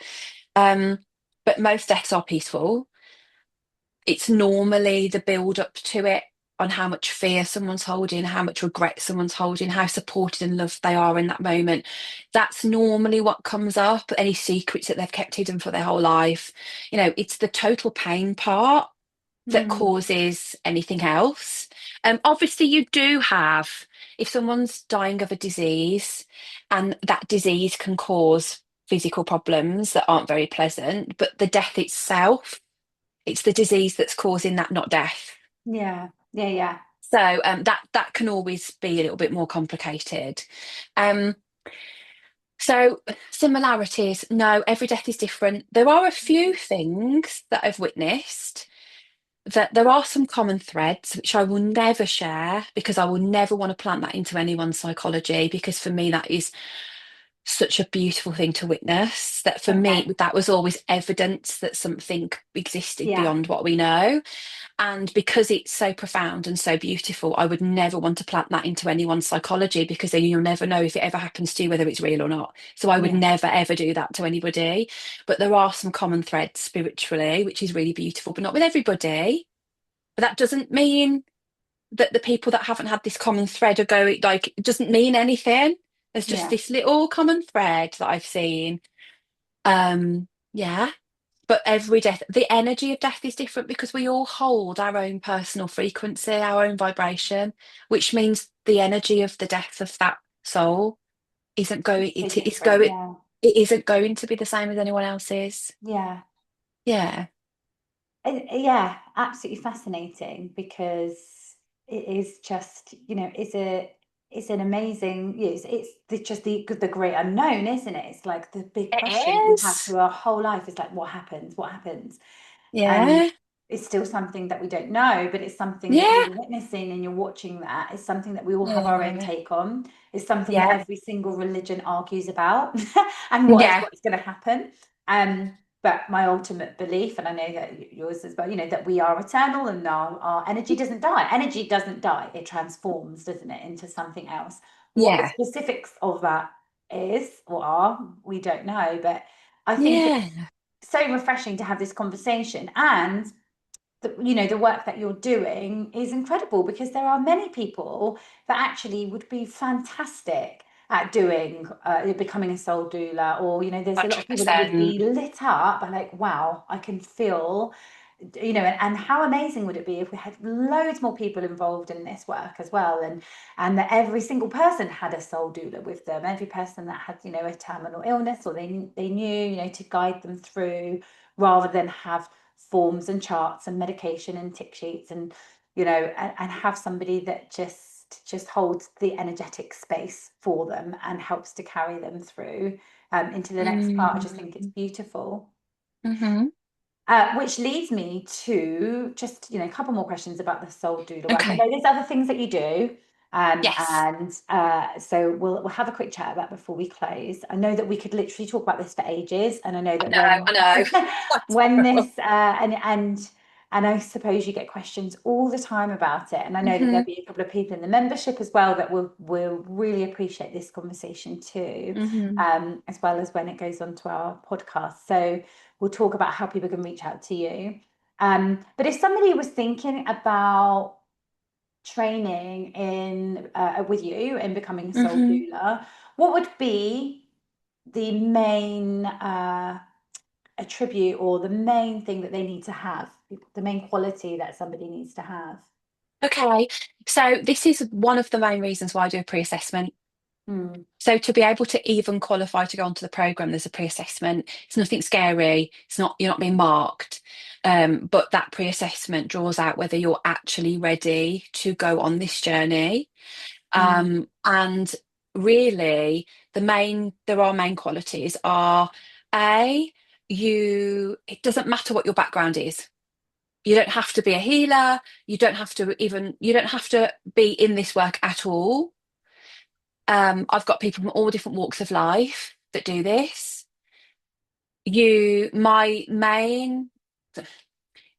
Um, but most deaths are peaceful. It's normally the build up to it on how much fear someone's holding, how much regret someone's holding, how supported and loved they are in that moment. That's normally what comes up, any secrets that they've kept hidden for their whole life. It's the total pain part that Mm. causes anything else. Obviously, you do have, if someone's dying of a disease, and that disease can cause physical problems that aren't very pleasant, but the death itself, it's the disease that's causing that, not death. Yeah. Yeah. Yeah. So that can always be a little bit more complicated. Um, so similarities, no, every death is different. There are a few things that I've witnessed that there are some common threads which I will never share because I will never want to plant that into anyone's psychology because for me that is such a beautiful thing to witness. That for Okay. me that was always evidence that something existed Yeah. beyond what we know. And because it's so profound and so beautiful, I would never want to plant that into anyone's psychology because then you'll never know if it ever happens to you, whether it's real or not. So I would Yeah. never, ever do that to anybody. But there are some common threads spiritually, which is really beautiful, but not with everybody. But that doesn't mean that the people that haven't had this common thread are going, like, it doesn't mean anything. There's just Yeah. this little common thread that I've seen. Yeah. But every death, the energy of death is different because we all hold our own personal frequency, our own vibration, which means the energy of the death of that soul isn't going, So it is different. going, Yeah. it isn't going to be the same as anyone else's. Yeah. Yeah. Yeah, absolutely fascinating because it is just, it's an amazing, just the great unknown, isn't it? It's like the big It question we have is. through our whole life is like, what happens? What happens? And Yeah. it's still something that we don't know, but it's something that Yeah. you're witnessing and you're watching that. It's something that we all have our own Yeah. take on. It's something that Yeah. every single religion argues about and Yeah. what's going to happen. But my ultimate belief, and I know that yours as well, that we are eternal and our energy doesn't die. Energy doesn't die. It transforms, doesn't it, into something else. What the Yeah. specifics of that is or are, we don't know. But I think it's Yeah. so refreshing to have this conversation, and the work that you're doing is incredible because there are many people that actually would be fantastic at doing becoming a soul doula, or there's a lot of people that would 100%. be lit up by like, wow, I can feel, and how amazing would it be if we had loads more people involved in this work as well, and that every single person had a soul doula with them, every person that had a terminal illness, or they knew to guide them through, rather than have forms and charts and medication and tick sheets, and and have somebody that just holds the energetic space for them and helps to carry them through into the next part. I just think it's Mm-hmm. beautiful. Mm-hmm. Which leads me to just a couple more questions about the soul doula work. I Okay. know there's other things that you do, Yes. And so we'll have a quick chat about that before we close. I know that we could literally talk about this for ages, and I know that I know. when this and I suppose you get questions all the time about it, and I know that there'll Hmm. be a couple of people in the membership as well that will really appreciate this conversation too, Hmm. as well as when it goes onto our podcast. So we'll talk about how people can reach out to you. But if somebody was thinking about training in with you in becoming a soul Hmm. doula, what would be the main attribute or the main thing that they need to have, the main quality that somebody needs to have? Okay. So this is one of the main reasons why I do a pre-assessment. Mm, So to be able to even qualify to go onto the program, there's a pre-assessment. It's nothing scary. It's not, you're not being marked. But that pre-assessment draws out whether you're actually ready to go on this journey. mm, And really, there are main qualities are A, it doesn't matter what your background is. You don't have to be a healer. You don't have to be in this work at all. I've got people from all different walks of life that do this. My main,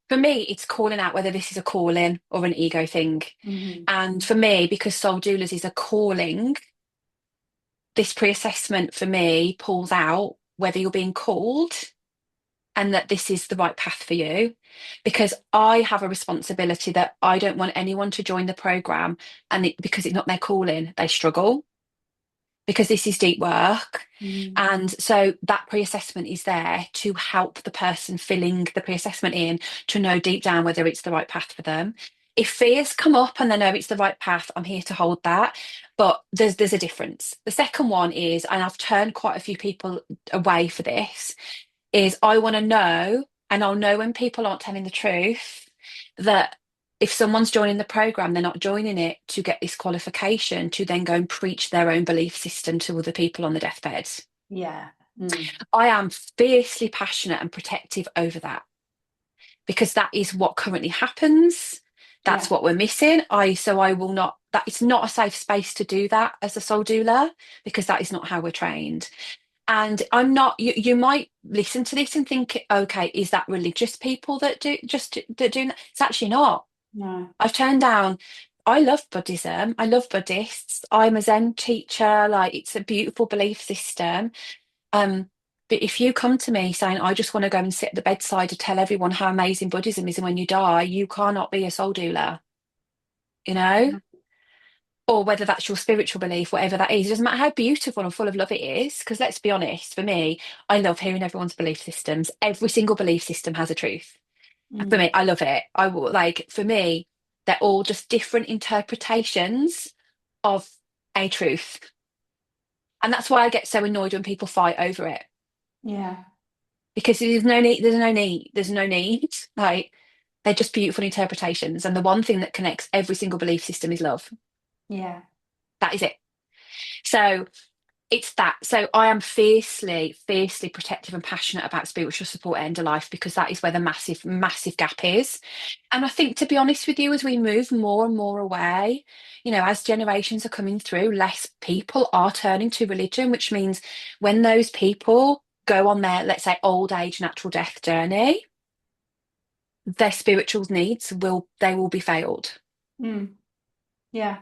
for me, it's calling out whether this is a calling or an ego thing. mhm, And for me, because Soul Doulas is a calling, this pre-assessment for me pulls out whether you're being called and that this is the right path for you. Because I have a responsibility that I don't want anyone to join the program because it's not their calling, they struggle because this is deep work. mm, And so that pre-assessment is there to help the person filling the pre-assessment in to know deep down whether it's the right path for them. If fears come up and they know it's the right path, I'm here to hold that. But there's a difference. The second one is, and I've turned quite a few people away for this, is I want to know, and I'll know when people aren't telling the truth, that if someone's joining the program, they're not joining it to get this qualification to then go and preach their own belief system to other people on the deathbed. yeah, mm, I am fiercely passionate and protective over that because that is what currently happens. That's yeah, what we're missing. I will not, that it's not a safe space to do that as a soul doula because that is not how we're trained. And I'm not, you might listen to this and think, okay, is that religious people that do that? It's actually not. no, I've turned down, I love Buddhism. I love Buddhists. I'm a Zen teacher. Like it's a beautiful belief system. Um, but if you come to me saying, I just want to go and sit at the bedside to tell everyone how amazing Buddhism is, and when you die, you cannot be a soul doula, you know? Or whether that's your spiritual belief, whatever that is. It doesn't matter how beautiful and full of love it is. Because let's be honest, for me, I love hearing everyone's belief systems. Every single belief system has a truth. And for mm, me, I love it. I will like, for me, they're all just different interpretations of a truth. And that's why I get so annoyed when people fight over it. yeah, Because there's no need. Like, they're just beautiful interpretations. And the one thing that connects every single belief system is love. yeah, That is it. So it's that. So I am fiercely, fiercely protective and passionate about spiritual support at end of life because that is where the massive, massive gap is. And I think, to be honest with you, as we move more and more away, as generations are coming through, less people are turning to religion, which means when those people go on their, let's say, old age natural death journey, their spiritual needs will be failed mm, yeah,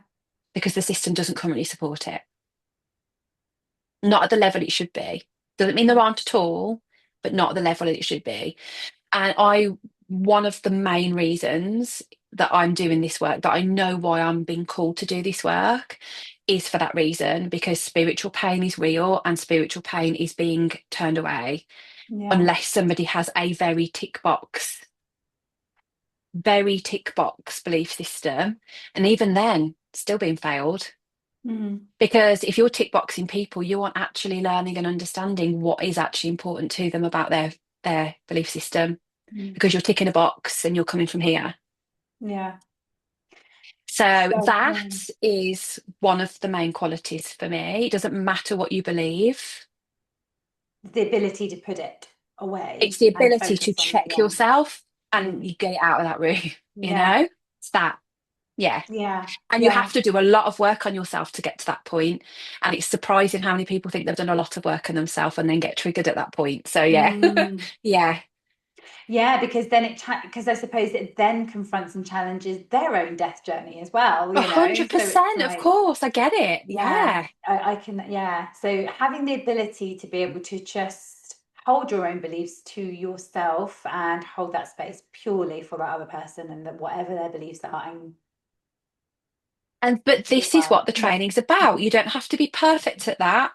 because the system doesn't currently support it. Not at the level it should be. Doesn't mean there mm, aren't at all, but not at the level it should be. And one of the main reasons that I'm doing this work, that I know why I'm being called to do this work, is for that reason, because spiritual pain is real and spiritual pain is being turned away yeah, unless somebody has a very tick box belief system. And even then, still being failed. mm, Because if you're tick boxing people, you aren't actually learning and understanding what is actually important to them about their belief system mm, because you're ticking a box and you're coming from here. yeah. So So, that yeah. is one of the main qualities for me. It doesn't matter what you believe. The ability to put it It's away the and ability to focus on the check one. yourself and Mm, you get it out of that room, you yeah, know? It's that. Yeah. Yeah, And you have yeah. to do a lot of work on yourself to get to that point. And it's surprising how many people think they've done a lot of work on themselves and then get triggered at that point. So yeah. Mm. Yeah. Yeah, because then because I suppose it then confronts and challenges their own death journey as well, A you know? hundred So it's percent, of like, course, I get it. yeah, Yeah. I can, yeah. So having the ability to be able to just hold your own beliefs to yourself and hold that space purely for that other person and that whatever their beliefs are and And but move this is on. what the training's about. You don't have to be perfect at that.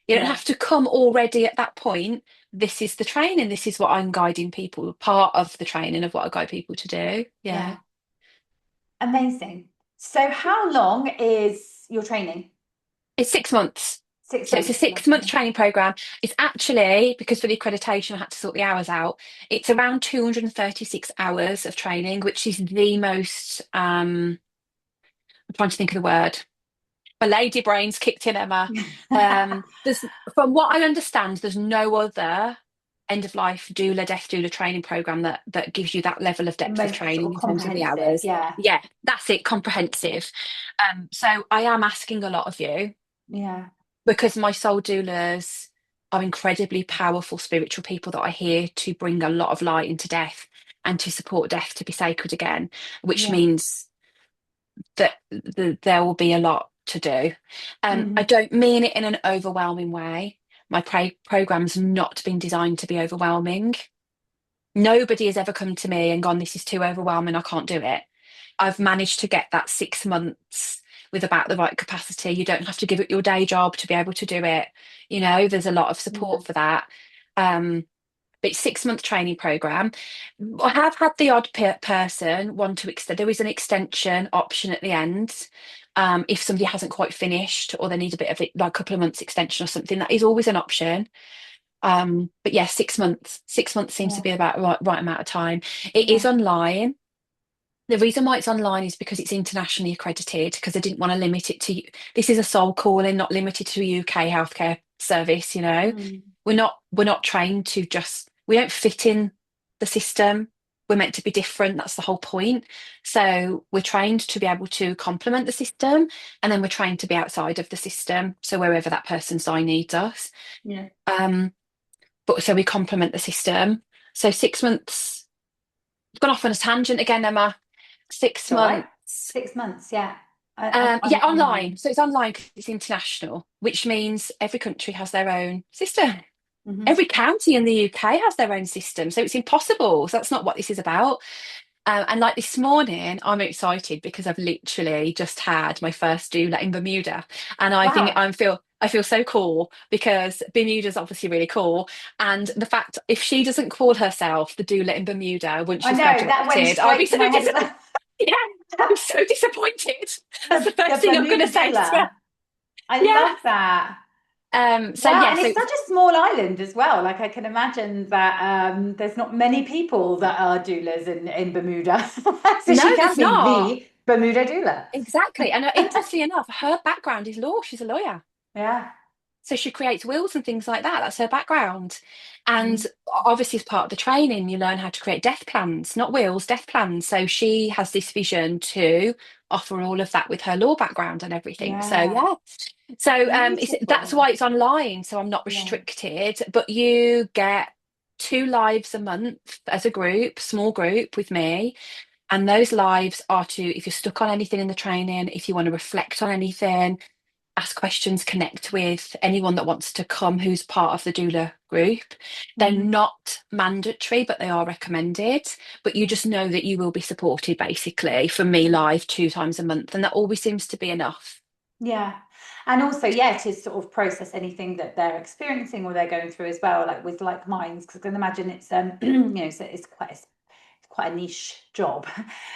You don't Yeah, have to come already at that point. This is the training. This is what I'm guiding people, part of the training of what I guide people to do. Yeah. yeah. Amazing. So how long is your training? It's 6 months. Six So it's a months, 6 month lovely. training program. It's actually, because for the accreditation, I had to sort the hours out. It's around 236 hours of training, which is the most, I'm trying to think of the word. My lady brain's kicked in, Emma. There's, from what I understand, there's no other end of life doula, death doula training program that gives you that level of The depth of most sort training of in terms of the comprehensive, hours. yeah. Yeah, that's it, comprehensive. So I am asking a lot of you Yeah, because my soul doulas are incredibly powerful spiritual people that are here to bring a lot of light into death and to support death to be sacred again, which yeah. means that there will be a lot to do. I Hmm. don't mean it in an overwhelming way. My program's not been designed to be overwhelming. Nobody has ever come to me and gone, "This is too overwhelming, I can't do it." I've managed to get that 6 months with about the right capacity. You don't have to give it your day job to be able to do it. There's a lot of Yeah, support for that. Um, but it's 6 month training program. I have had the odd person want to extend. There is an extension option at the end. If somebody hasn't quite finished or they need a bit of it, like a couple of months extension or something, that is always an option. But yeah, 6 months. 6 months seems to yeah, be about right amount of time. It is yeah, online. The reason why it's online is because it's internationally accredited, because I didn't want to limit it to, this is a sole calling, not limited to a UK healthcare service, you know. mm, We're not trained to just, we don't fit in the system. We're meant to be different. That's the whole point. So we're trained to be able to complement the system, and then we're trained to be outside of the system. So wherever that person's I needs us. yeah. Um, but so we complement the system. So 6 months, I've gone off on a tangent again, Emma. Six It's all right. months. 6 months, yeah. Yeah, I'm online. online. So it's online because it's international, which means every country has their own system. Hmm. Every county in the UK has their own system. So it's impossible. So that's not what this is about. And like this morning, I'm excited because I've literally just had my first doula in Bermuda, and I think Wow. I feel so cool because Bermuda's obviously really cool, and the fact if she doesn't call herself the doula in Bermuda once I she's know that went graduated, I'll be straight to so my head as well. yeah, I'm so disappointed. That's the The first thing I'm going to Bermuda say to her. doula. I Yeah. love that. So Wow, yeah. and So it's such a small island as well. Like I can imagine that there's not many people that are doulas in Bermuda. So no, she can there's be not the Bermuda doula. exactly. And interestingly enough, her background is law. She's a lawyer. Yeah. So she creates wills and things like that. That's her background. And Mhm. obviously, as part of the training, you learn how to create death plans, not wills, death plans. So she has this vision to offer all of that with her law background and everything. So Yeah. yeah. So that's Beautiful. why it's online. So I'm not Yeah. restricted, but you get 2 lives a month as a group, small group with me. And those lives are to, if you're stuck on anything in the training, if you want to reflect on anything, ask questions, connect with anyone that wants to come who's part of the doula group. They're Hmm. not mandatory, but they are recommended. But you Yeah. just know that you will be supported basically from me Yeah. live 2 times a month. And that always seems to be enough. Yeah. And also, yeah, to sort of process anything that they're experiencing or they're going through as well, like with like minds, because I can imagine it's so it's quite a niche job,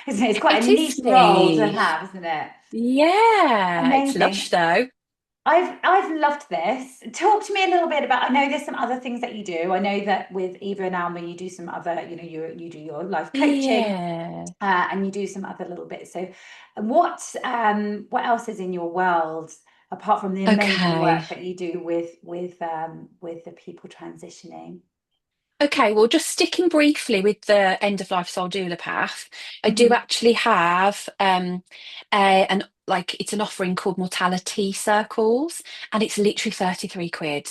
isn't it? It's quite It a is niche role to niche. have, isn't it? Yeah, it's lush Amazing. though. I've loved this. Talk to me a little bit about, I know there's some other things that you do. I know that with Eva and Alma, you do some other, you do your life coaching, Yeah. and you do some other little bits. So what else is in your world apart from the amazing Okay. work that you do with the people transitioning? Okay, well, just sticking briefly with the end of life soul doula path, I do Hmm. actually have an like it's an offering called Mortality Circles, and it's literally 33 quid.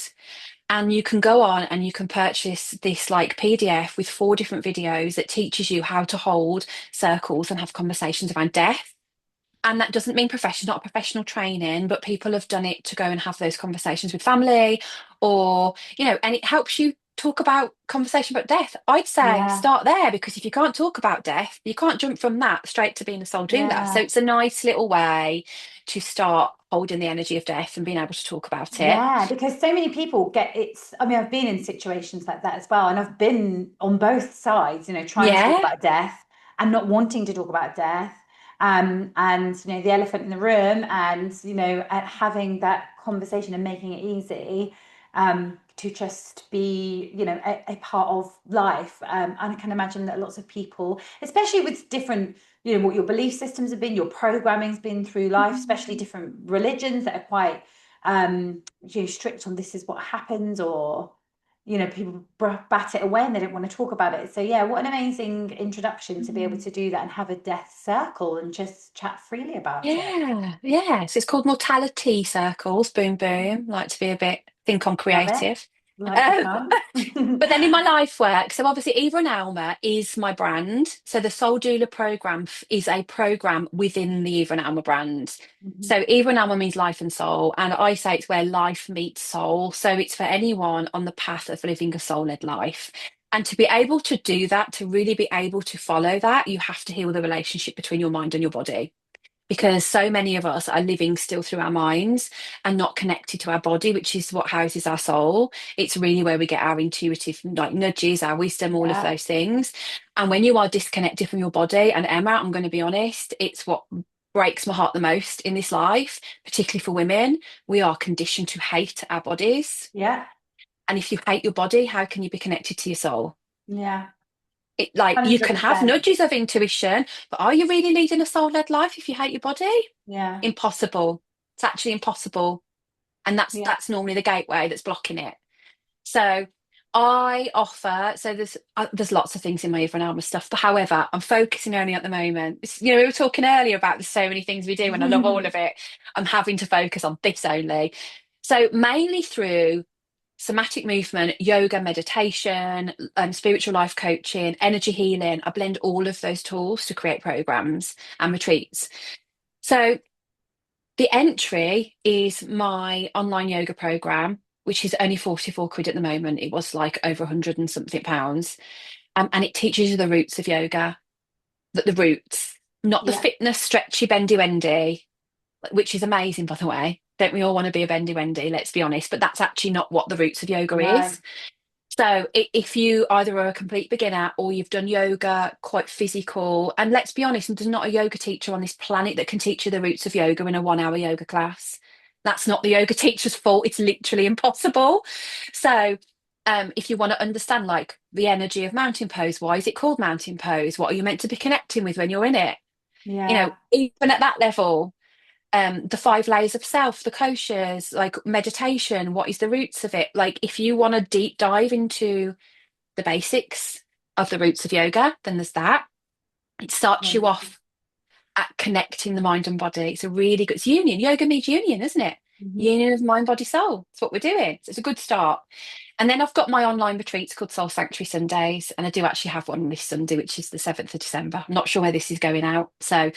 And you can go on and you can purchase this like PDF with 4 different videos that teaches you how to hold circles and have conversations around death. And that doesn't mean not a professional training, but people have done it to go and have those conversations with family or, and it helps you talk about conversation about death. I'd say Yeah, start there because if you can't talk about death, you can't jump from that straight to being a soul doula. So yeah. it's a nice little way to start holding the energy of death and being able to talk about it. Yeah, because so many people get it's. I mean, I've been in situations like that as well, and I've been on both sides, trying to talk Yeah. about death and not wanting to talk about death, and the elephant in the room, and having that conversation and making it easy, to just be, a part of life. And I can imagine that lots of people, especially with different, what your belief systems have been, your programming's been through life, especially different religions that are quite strict on this is what happens, or people bat it away and they don't want to talk about it. So yeah, what an amazing introduction to be able Mhm. to do that and have a death circle and just chat freely about it. Yeah, yes. It's called Mortality Circles. Boom, boom. Like to be a bit think on Love it. creative. Like the Um, fun. but then in my life work, so obviously Eva and Alma is my brand. So the Soul Doula program is a program within the Eva and Alma brand. Mhm. So Eva and Alma means life and soul, and I say it's where life meets soul. So it's for anyone on the path of living a soul-led life. And to be able to do that, to really be able to follow that, you have to heal the relationship between your mind and your body because so many of us are living still through our minds and not connected to our body, which is what houses our soul. It's really where we get our intuitive like nudges, our wisdom, all of Yeah, those things. And when you are disconnected from your body, and Emma, I'm going to be honest, it's what breaks my heart the most in this life, particularly for women. We are conditioned to hate our bodies. yeah, And if you hate your body, how can you be connected to your soul? yeah, It like you can have 100%. nudges of intuition, but are you really leading a soul-led life if you hate your body? Yeah, Impossible. It's actually impossible. And that's yeah. that's normally the gateway that's blocking it. So I offer, so there's lots of things in my Eva and Alma stuff, but however, I'm focusing only at the moment. We were talking earlier about there's so many things we do and I love all of it. I'm having to focus on this only. So mainly through somatic movement, yoga, meditation, spiritual life coaching, energy healing. I blend all of those tools to create programs and retreats. So the entry is my online yoga program, which is only 44 quid at the moment. It was like over 100 and something pounds. And it teaches you the roots of yoga, the roots, not the Yeah, fitness, stretchy, bendy, wendy, which is amazing, by the way. Don't we all want to be a bendy wendy? Let's be honest. But that's actually not what the roots of yoga no, is. So if you either are a complete beginner or you've done yoga, quite physical, and let's be honest, there's not a yoga teacher on this planet that can teach you the roots of yoga in a 1 hour yoga class. That's not the yoga teacher's fault. It's literally impossible. So if you want to understand like the energy of mountain pose, why is it called mountain pose? What are you meant to be connecting with when you're in it? yeah, Even at that level, the 5 layers of self, the koshas, like meditation, what is the roots of it? Like, if you want to deep dive into the basics of the roots of yoga, then there's that. It starts you wonderful. off at connecting the mind and body. It's a really good, it's union. Yoga means union, isn't it? Hmm. Union of mind, body, soul. That's what we're doing. So it's a good start. And then I've got my online retreats called Soul Sanctuary Sundays. And I do actually have one this Sunday, which is the 7th of December. I'm not sure where this is going out. So,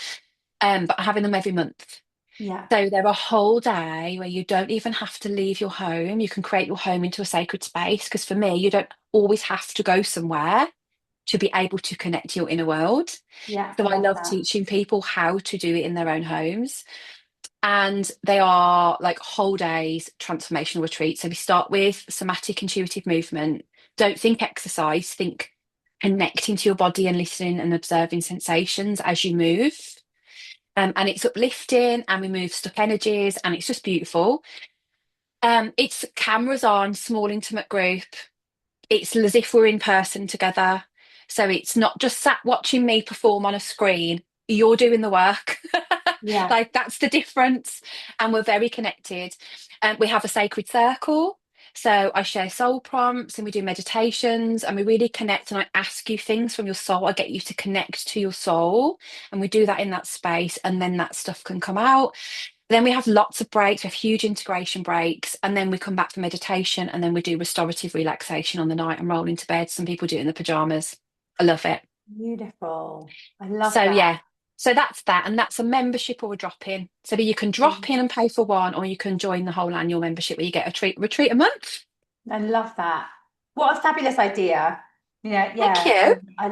but I'm having them every month. Yeah, So they're a whole day where you don't even have to leave your home. You can create your home into a sacred space. Because for me, you don't always have to go somewhere to be able to connect to your inner world. yeah, I So I love love that. teaching people how to do it in their own homes. And they are like whole days transformational retreats. So we start with somatic intuitive movement. Don't think exercise, think connecting to your body and listening and observing sensations as you move. And it's uplifting and we move stuck energies and it's just beautiful. It's cameras on, small intimate group. It's as if we're in person together. So it's not just sat watching me perform on a screen. You're doing the work. Yeah, Like that's the difference. And we're very connected. We have a sacred circle. So I share soul prompts and we do meditations and we really connect and I ask you things from your soul. I get you to connect to your soul and we do that in that space and then that stuff can come out. Then we have lots of breaks, we have huge integration breaks, and then we come back for meditation and then we do restorative relaxation on the night and roll into bed. Some people do it in the pajamas. I love it. Beautiful. I love So that. yeah, so that's that, and that's a membership or a drop in. So you can drop in and pay for one, or you can join the whole annual membership where you get a retreat a month. I love that. What a fabulous idea. Thank Yeah, you. I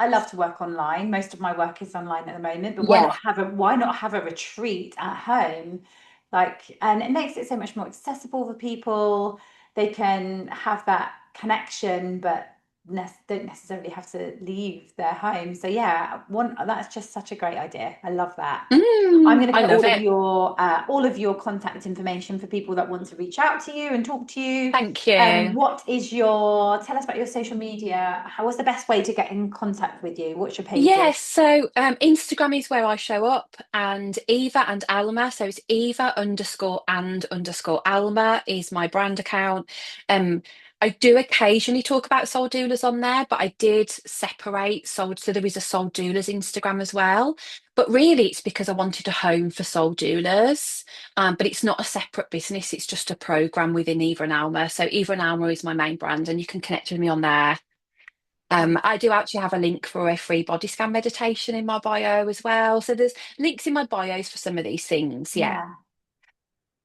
love to work online. Most of my work is online at the moment, but Yeah. why not have a retreat at home? Like, and it makes it so much more accessible for people. They can have that connection, but don't necessarily have to leave their home. So yeah, one that's just such a great idea. I love that. I'm going to I put love it. all of your contact information for people that want to reach out to you and talk to you. Thank you. Tell us about your social media. What's the best way to get in contact with you? What's your pages? Yes, so Instagram is where I show up, and Eva and Alma. So it's Eva underscore and underscore Alma is my brand account. Um, I do occasionally talk about soul doulas on there, but I did separate soul. So there is a soul doulas Instagram as well. But really, it's because I wanted a home for soul doulas. But it's not a separate business; it's just a program within Eva and Alma. So Eva and Alma is my main brand, and you can connect with me on there. I do actually have a link for a free body scan meditation in my bio as well. So there's links in my bios for some of these things. Yeah. Yeah.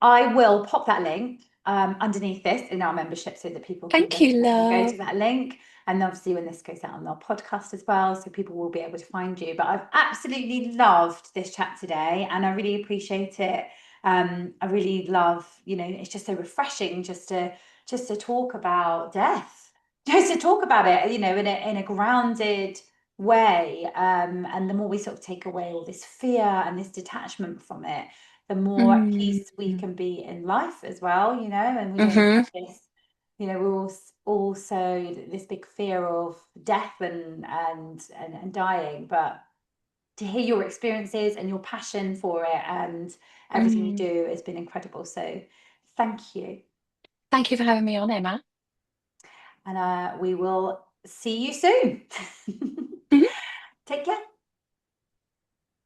I will pop that link underneath this in our membership so that people can Thank just you, go to love. that link. And obviously, when this goes out on our podcast as well, so people will be able to find you. But I've absolutely loved this chat today, and I really appreciate it. I really love, it's just so refreshing just to talk about death, just to talk about it, in a grounded way. And the more we sort of take away all this fear and this detachment from it, the more at Mm. peace we can be in life as well, and we don't Hmm. have this, we're also this big fear of death and dying, but to hear your experiences and your passion for it and everything you Mm. do has been incredible. So thank you. Thank you for having me on, Emma. And we will see you soon. Mhm. Take care.